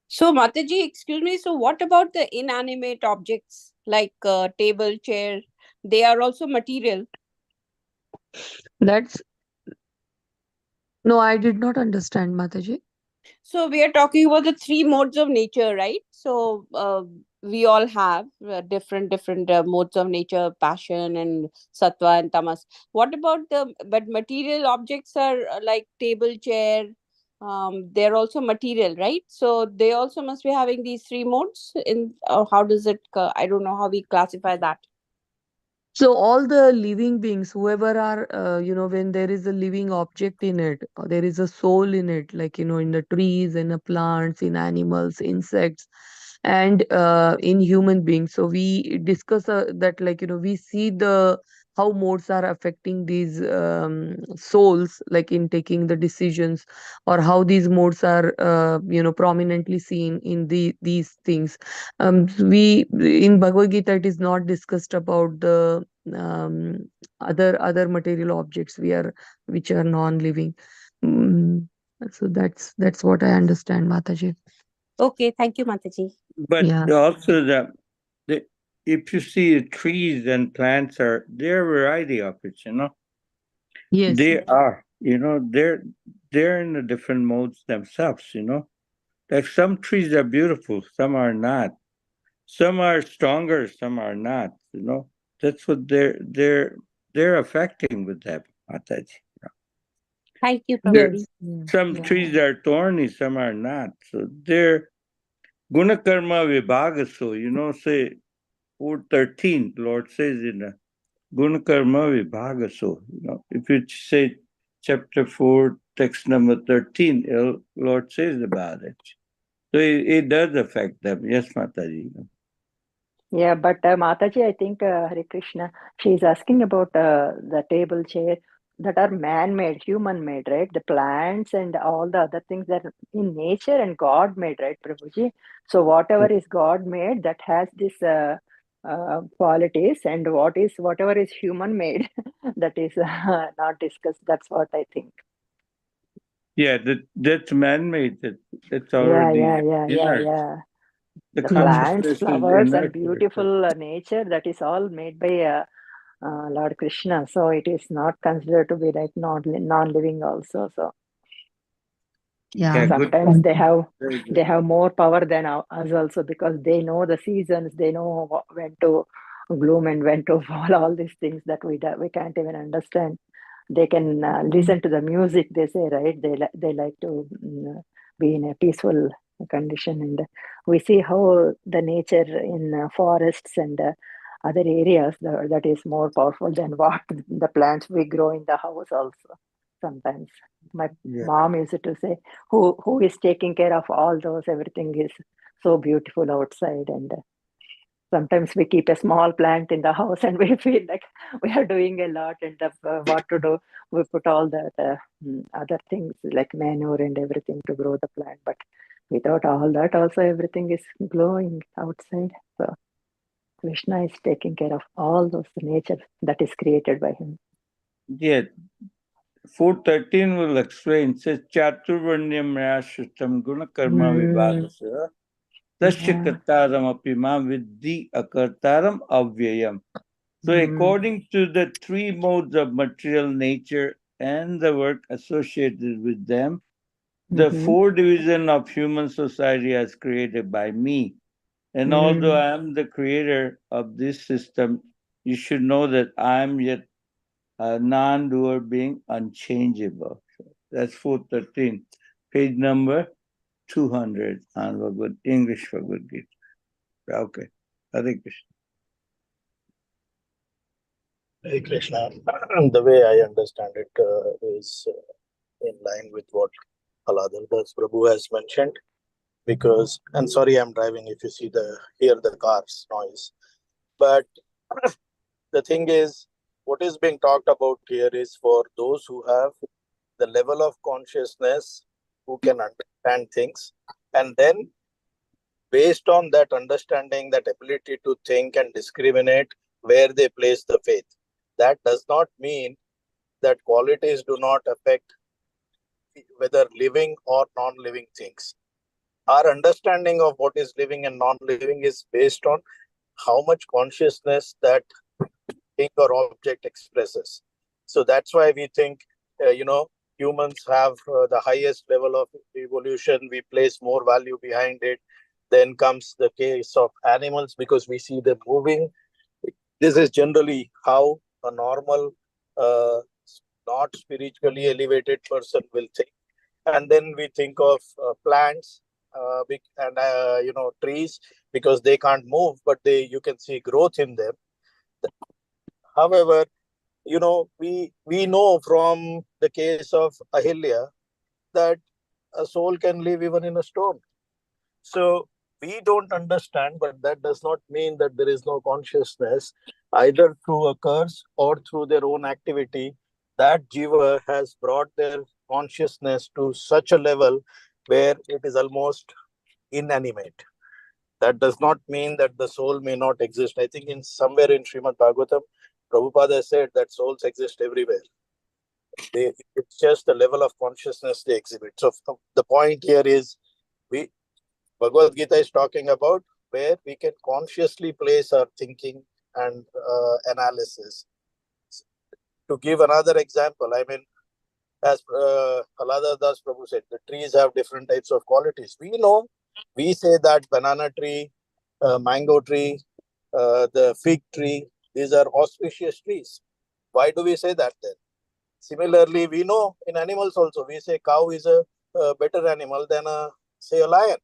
So, Mataji, excuse me. So, what about the inanimate objects like table, chair? They are also material. That's no, I did not understand, Mataji. So, we are talking about the 3 modes of nature, right? So, we all have different modes of nature, passion and sattva and tamas. What about but material objects are like table, chair. They're also material, right? So they also must be having these 3 modes in, or how does it, I don't know how we classify that. So all the living beings, whoever are, when there is a living object in it, or there is a soul in it, like, in the trees, in the plants, in animals, insects, and in human beings. So we discuss that, like, we see how modes are affecting these souls, like in taking the decisions, or how these modes are, prominently seen in these things. We in Bhagavad Gita, it is not discussed about the other material objects which are non-living. Mm, so that's what I understand, Mataji. Okay, thank you, Mataji. But Yeah. also if you see trees and plants there are a variety of it, Yes. They are, they're in the different modes themselves, Like some trees are beautiful, some are not. Some are stronger, some are not, That's what they're affecting with that, Mataji. Thank you, There, Prabhuji. Yes. some Yeah. trees are thorny, some are not. So they're gunakarma vibhagaso, say 4:13, Lord says in the gunakarma vibhagaso, if you say chapter 4, text number 13, Lord says about it. So it does affect them. Yes, Mataji. Yeah, but Mataji, I think Hare Krishna, she's asking about the table chair that are man-made, human-made, right? The plants and all the other things that are in nature and God-made, right, Prabhuji? So whatever is God-made, that has this qualities, and whatever is human-made, that is not discussed. That's what I think. Yeah, that's man-made. That's Yeah, already yeah. inert. The The plants, consciousness is flowers, and inert. beautiful nature, that is all made by Lord Krishna. So it is not considered to be like non-living also. So Yeah. Good sometimes point. they have Very good. they have more power than us also, because they know the seasons, they know when to bloom and when to fall. All these things that we can't even understand. They can listen to the music. They say, right? They like to be in a peaceful condition, and we see how the nature in forests and other areas that is more powerful than what the plants we grow in the house also. Sometimes my Yeah. mom used to say, who is taking care of all those? Everything is so beautiful outside, and sometimes we keep a small plant in the house and we feel like we are doing a lot, and what to do, we put all that other things like manure and everything to grow the plant, but without all that also everything is glowing outside. So Krishna is taking care of all those nature that is created by him. Yeah. 4:13 will explain. Says Chaturvarnyam Rashtam Gunakarma Vibhagasa Tasya Kartaram Apima Vidhi Akartaram Avyayam. So according to the 3 modes of material nature and the work associated with them, the 4 division of human society is created by me. And although I am the creator of this system, you should know that I am yet a non-doer being unchangeable. So that's 413, page number 200 on English Bhagavad Gita. Okay. Hare Krishna. Hare Krishna. The way I understand it is in line with what Aladardas Prabhu has mentioned. Because, and sorry, I'm driving if you hear the car's noise. But the thing is, what is being talked about here is for those who have the level of consciousness, who can understand things, and then based on that understanding, that ability to think and discriminate where they place the faith. That does not mean that qualities do not affect whether living or non-living things. Our understanding of what is living and non-living is based on how much consciousness that thing or object expresses. So that's why we think, humans have the highest level of evolution. We place more value behind it. Then comes the case of animals because we see them moving. This is generally how a normal, not spiritually elevated person will think. And then we think of plants and trees because they can't move, but you can see growth in them. However, we know from the case of Ahilya that a soul can live even in a stone. So we don't understand, but that does not mean that there is no consciousness, either through a curse or through their own activity. That jiva has brought their consciousness to such a level where it is almost inanimate. That does not mean that the soul may not exist. I think in somewhere in Srimad Bhagvatam, Prabhupada said that souls exist everywhere. It's just the level of consciousness they exhibit. So the point here is, Bhagavad Gita is talking about where we can consciously place our thinking and analysis. To give another example, I mean, as Halada Das Prabhu said, the trees have different types of qualities. We say that banana tree, mango tree, the fig tree, these are auspicious trees. Why do we say that then? Similarly, we know in animals also, we say cow is a better animal than say a lion,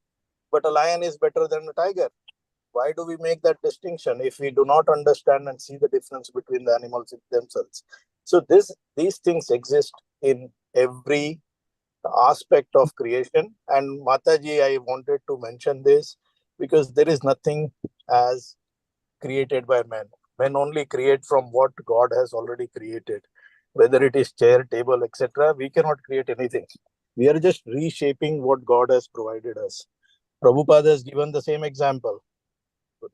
but a lion is better than a tiger. Why do we make that distinction if we do not understand and see the difference between the animals themselves? So these things exist in every aspect of creation. And Mataji, I wanted to mention this because there is nothing as created by men. Men only create from what God has already created. Whether it is chair, table, etc., we cannot create anything. We are just reshaping what God has provided us. Prabhupada has given the same example.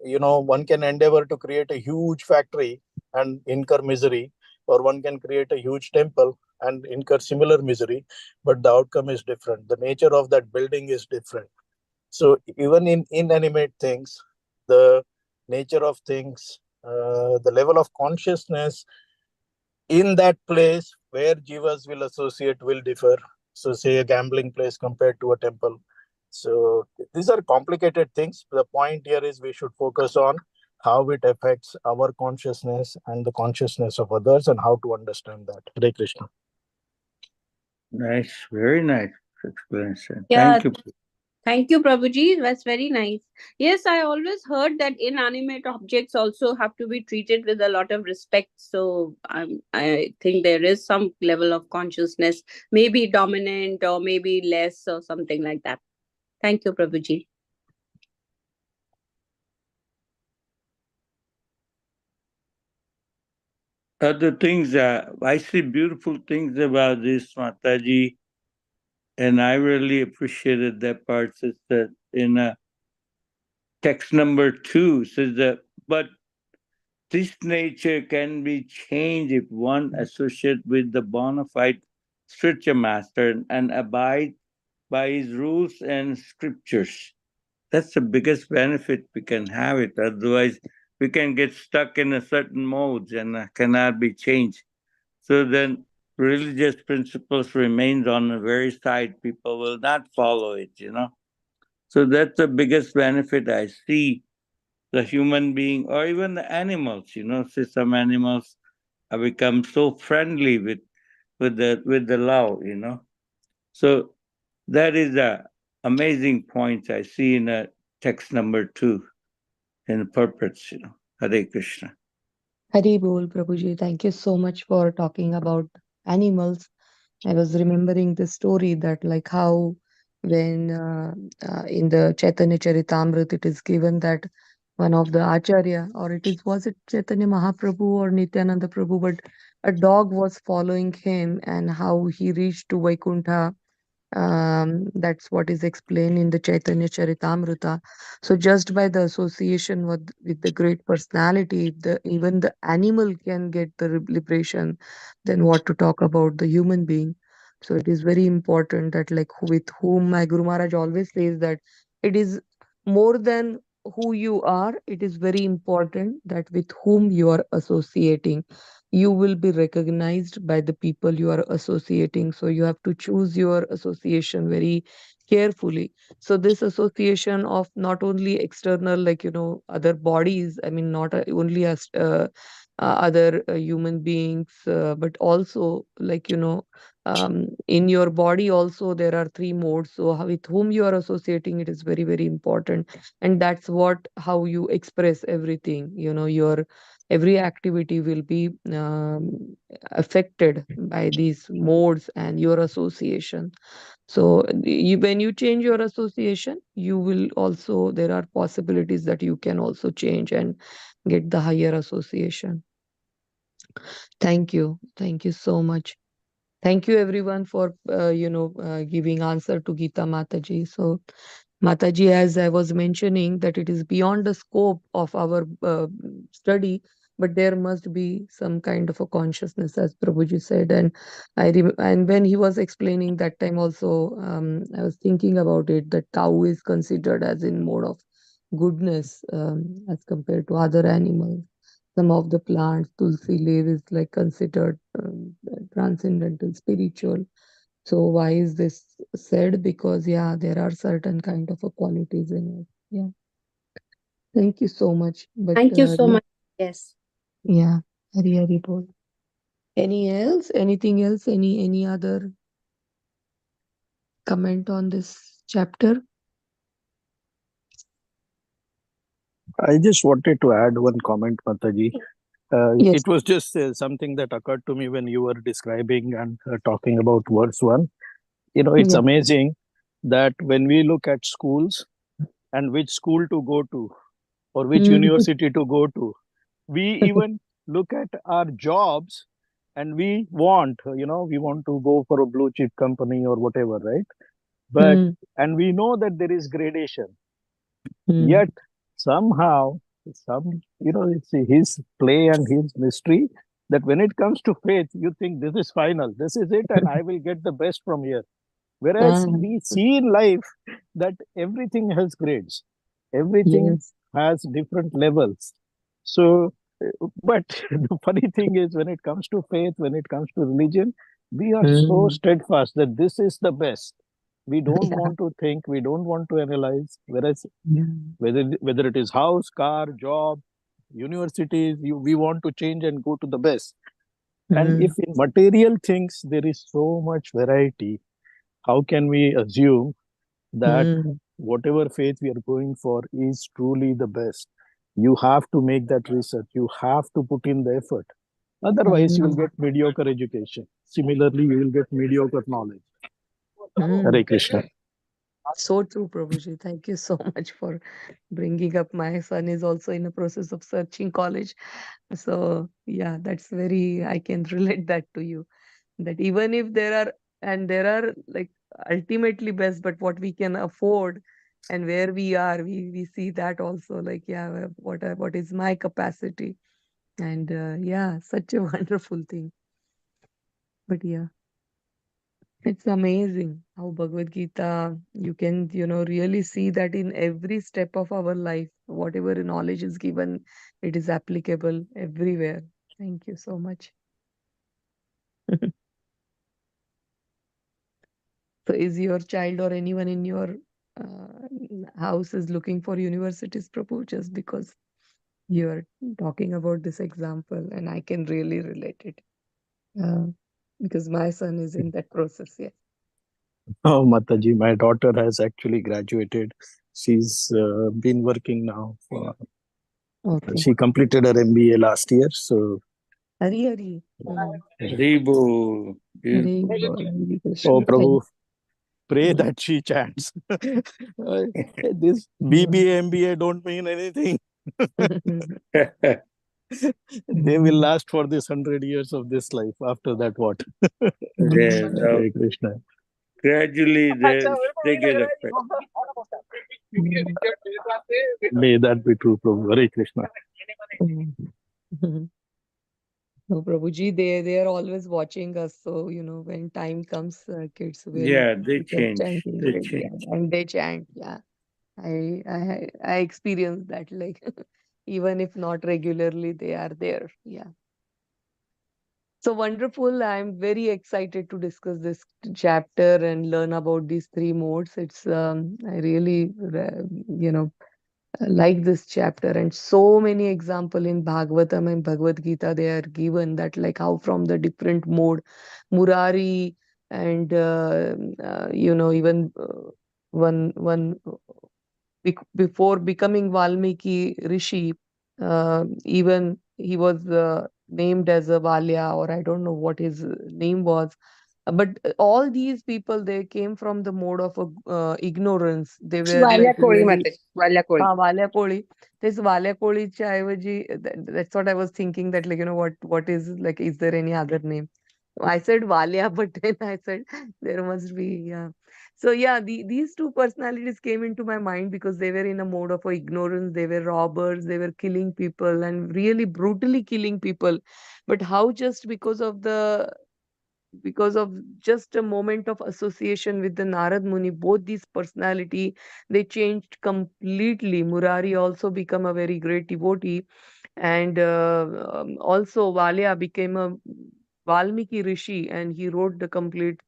One can endeavor to create a huge factory and incur misery, or one can create a huge temple and incur similar misery, but the outcome is different. The nature of that building is different. So even in inanimate things, the nature of things, the level of consciousness in that place where jivas will associate will differ. So say a gambling place compared to a temple. So these are complicated things. The point here is we should focus on how it affects our consciousness and the consciousness of others and how to understand that. Hare Krishna. Nice, very nice explanation. Yeah. Thank you. Thank you, Prabhuji. That's very nice. Yes, I always heard that inanimate objects also have to be treated with a lot of respect. So I think there is some level of consciousness, maybe dominant or maybe less or something like that. Thank you, Prabhuji. Other things, I see beautiful things about this, Mataji, and I really appreciated that part. Says that in text number 2 says that, but this nature can be changed if one associate with the bona fide spiritual master and abide by his rules and scriptures. That's the biggest benefit we can have it. Otherwise, we can get stuck in a certain modes and cannot be changed. So then religious principles remains on the very side. People will not follow it. So that's the biggest benefit I see the human being or even the animals. See some animals have become so friendly with the law. So that is a amazing point I see in text number 2 in the purpose. Hare Krishna. Hari Bol, Prabhuji. Thank you so much for talking about animals. I was remembering the story that like how when in the Chaitanya Charitamrita it is given that one of the Acharya, or was it Chaitanya Mahaprabhu or Nityananda Prabhu, but a dog was following him and how he reached to Vaikuntha. That's what is explained in the Chaitanya Charitamrita. So just by the association with the great personality, if even the animal can get the liberation, then what to talk about the human being? So it is very important that like with whom my Guru Maharaj always says that it is more than who you are, it is very important that with whom you are associating, you will be recognized by the people you are associating. So you have to choose your association very carefully. So this association of not only external, like other bodies, I mean not only as other human beings, but also like in your body also there are three modes. So with whom you are associating, it is very very important. And that's what how you express everything. Your every activity will be affected by these modes and your association. So when you change your association, you will also, there are possibilities that you can also change and get the higher association. Thank you so much. Thank you everyone for giving answer to Geeta Mataji. So Mataji, as I was mentioning, that it is beyond the scope of our study, but there must be some kind of a consciousness, as Prabhuji said. And and when he was explaining that time also, I was thinking about it, that cow is considered as in mode of goodness as compared to other animals. Some of the plants, tulsi leaf is like considered transcendental, spiritual. So why is this said? Because yeah, there are certain kind of a qualities in it. Yeah. Thank you so much. But Thank you so much. Yes. yeah, Hari Hari Bol. Any else? Anything else? Any other comment on this chapter? I just wanted to add one comment, Mataji. Yes. It was just something that occurred to me when you were describing and talking about verse 1. It's Yeah. amazing that when we look at schools and which school to go to or which Mm. university to go to, we even look at our jobs and we want to go for a blue chip company or whatever, right? But Mm. and we know that there is gradation, Mm. yet somehow it's his play and his mystery that when it comes to faith, you think this is final, this is it, and I will get the best from here. Whereas Ah, we see in life that everything has grades, everything yes. has different levels. So, but the funny thing is, when it comes to faith, when it comes to religion, we are so Mm. steadfast that this is the best. We don't Yeah. want to think, we don't want to analyze. Whereas Yeah. whether it is house, car, job, universities, we want to change and go to the best. And if Mm. in material things there is so much variety, how can we assume that Mm. whatever faith we are going for is truly the best? You have to make that research, you have to put in the effort. Otherwise, you will Mm. get mediocre education. Similarly, you will get mediocre knowledge. Mm. Hare Krishna. So true, Prabhuji. Thank you so much for bringing up. My son is also in the process of searching college. So, yeah, that's very, I can relate that to you. That even if there are like ultimately best, but what we can afford and where we are, we see that also. Like, yeah, what is my capacity? And yeah, such a wonderful thing. But yeah. It's amazing how Bhagavad Gita, you can, really see that in every step of our life, whatever knowledge is given, it is applicable everywhere. Thank you so much. So, is your child or anyone in your house is looking for universities, Prabhu, just because you are talking about this example, and I can really relate it because my son is in that process. Yeah. Oh, Mataji, my daughter has actually graduated. She's been working now. Okay. She completed her MBA last year. So, Hari Hari. Mm. Haribo. Hare Bol, Hare Krishna. Oh, Prabhu, pray that she chants. This BBA, MBA don't mean anything. They will last for this 100 years of this life. After that, what? Hare Krishna. Gradually they get affected. May that be true, Prabhu. Hare Krishna. No, Prabhuji, they are always watching us. So, when time comes, kids will Yeah, they pick up change. chanting. They Yeah, change. and they chant. Yeah, I experienced that. Like, even if not regularly, they are there. Yeah. So wonderful. I'm very excited to discuss this chapter and learn about these three modes. I really, like this chapter, and so many example in Bhagavatam and Bhagavad Gita they are given, that like how from the different mode Murari and even one before becoming Valmiki Rishi, even he was named as a Valya, or I don't know what his name was. But all these people, they came from the mode of ignorance. They were like Valyakoli really Mate. Valyakoli. Valyakoli. This Valyakoliच्या ऐवजी, that's what I was thinking, that like what is, like, is there any other name? I said Valya, but then I said there must be, yeah. So yeah, these two personalities came into my mind because they were in a mode of ignorance. They were robbers. They were killing people and really brutally killing people. But how, just because of just a moment of association with the Narad Muni, both these personality, they changed completely. Murari also become a very great devotee, and also Valya became a Valmiki Rishi, and he wrote the complete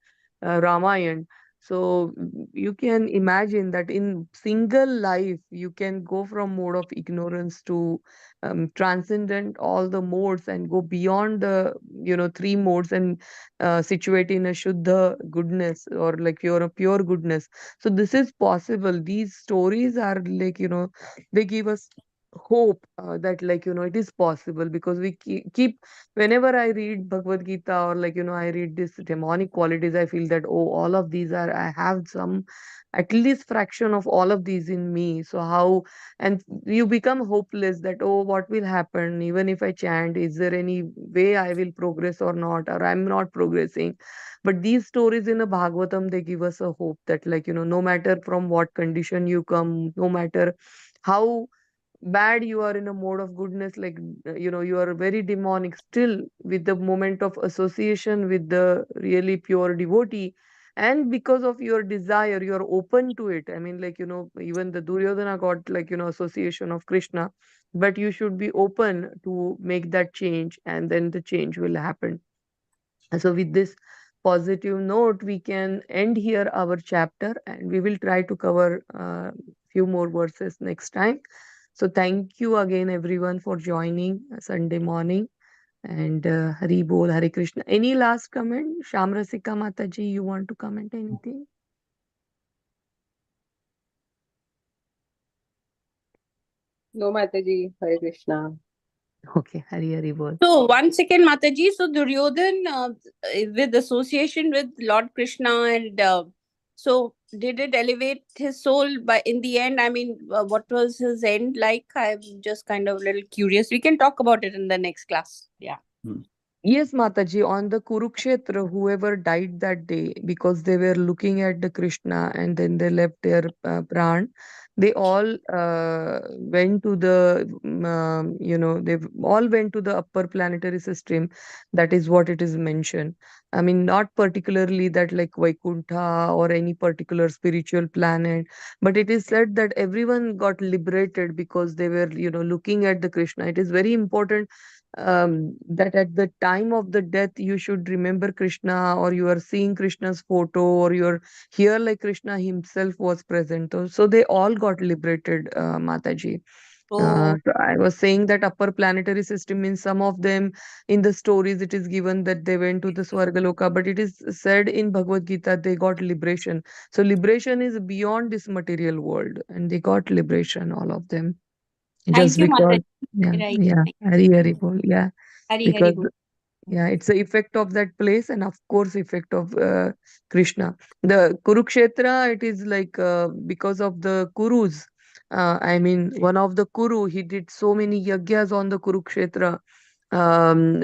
Ramayana. So you can imagine that in single life you can go from mode of ignorance to transcendent all the modes and go beyond the three modes, and situate in a Shuddha goodness, or like pure goodness. So this is possible. These stories are like, they give us hope, that like, it is possible, because we keep, whenever I read Bhagavad Gita, or like, I read this demonic qualities, I feel that, oh, all of these are, I have some, at least fraction of all of these in me. So how, and you become hopeless that, oh, what will happen even if I chant? Is there any way I will progress or not, or I'm not progressing? But these stories in the Bhagavatam, they give us a hope that, like, no matter from what condition you come, no matter how bad you are in a mode of goodness, like, you are very demonic, still with the moment of association with the really pure devotee, and because of your desire, you are open to it. I mean, like, even the Duryodhana got, like, association of Krishna, but you should be open to make that change, and then the change will happen. So with this positive note, we can end here our chapter, and we will try to cover few more verses next time. So thank you again, everyone, for joining Sunday morning. And Hari Bol, Hare Krishna. Any last comment? Shamrasika Mataji, you want to comment anything? No, Mataji. Hare Krishna. Okay, Hari Bol. So, 1 second, Mataji. So, Duryodhan, with association with Lord Krishna, and so did it elevate his soul by in the end? I mean, what was his end like? I'm just kind of a little curious. We can talk about it in the next class. Yeah. Yes, Mataji, on the Kurukshetra, whoever died that day, because they were looking at the Krishna and then they left their pran, they all went to they all went to the upper planetary system. That is what it is mentioned. I mean, not particularly that like Vaikuntha or any particular spiritual planet, but it is said that everyone got liberated because they were, looking at the Krishna. It is very important that at the time of the death you should remember Krishna, or you are seeing Krishna's photo, or you're here like Krishna himself was present. So they all got liberated, Mataji. Oh, So I was saying that upper planetary system means some of them in the stories it is given that they went to the Swargaloka, but it is said in Bhagavad Gita they got liberation. So liberation is beyond this material world, and they got liberation, all of them. thank Just you, because, Mataji. yeah, Right. yeah, Hari Hari Bol, yeah, Hari Hari because Bol. Yeah, it's the effect of that place, and of course effect of Krishna. The Kurukshetra, it is like because of the Kurus. I mean, one of the Kuru, he did so many yagyas on the Kurukshetra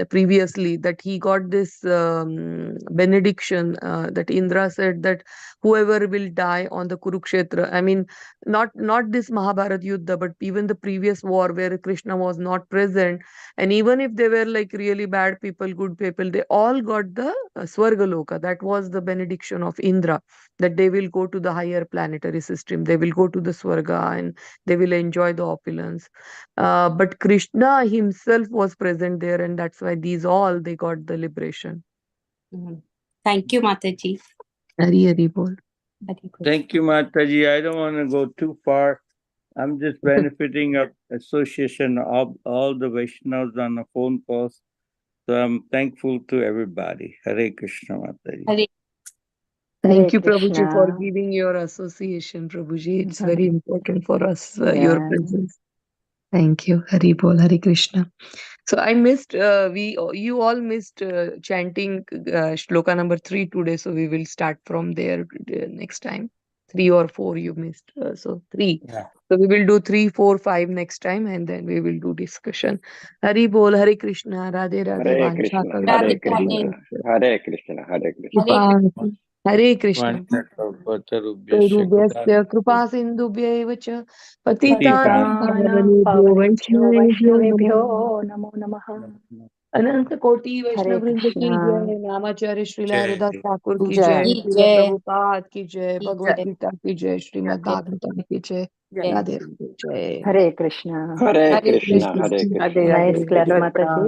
previously, that he got this benediction, that Indra said that whoever will die on the Kurukshetra, I mean, not this Mahabharat Yuddha, but even the previous war where Krishna was not present, and even if they were like really bad people, good people, they all got the Swarga Loka. That was the benediction of Indra, that they will go to the higher planetary system, they will go to the Swarga, and they will enjoy the opulence. But Krishna himself was present there, and that's why these all, they got the liberation. Thank you, Mataji. Hari Hari Bol. Hari Bol. Thank you, Mataji. I don't want to go too far. I'm just benefiting of association of all the Vaishnavas on the phone calls. So I'm thankful to everybody. Hare Krishna, Mataji. Hare Thank you, Hare Prabhuji, for Krishna. giving your association, Prabhuji. It's very important for us, your Yeah. presence. Thank you. Hari Bol, Hare Krishna. So I missed, you all missed chanting shloka number 3 today. So we will start from there next time. 3 or 4 you missed. So 3. Yeah. So we will do 3, 4, 5 next time, and then we will do discussion. Hari Bol, Hare Krishna, Radhe Radhe, Hare Vancha Krishna, Kalpa Hare Radhe Krishna, Radhe. Hare Krishna, Hare Krishna. Hare Krishna. Hare Krishna. Vanchakalpatarubhyascha Rubhyasya कृपा सिन्धुभ्यैव च पतितानां पतितानां पतितानां पावनेभ्यो पावनेभ्यो वैष्णवेभ्यो नमो वैष्णवेभ्यो नमः। नमो नमः। अनंत कोटि हरे वैष्णव वृंद कृष्णा। की जय। नामाचार्य श्रीला जय हरिदास ठाकुर की जय जय। की श्रील जय प्रभुपाद की जय। की भगवद जय गीता की जय। श्रीमद् जय भागवतम की जय। जय। राधे राधे जय। हरे कृष्णा। Hare हरे Krishna, Krishna Hare Krishna. Radhe Nice Radhe. class, Jai Mataji.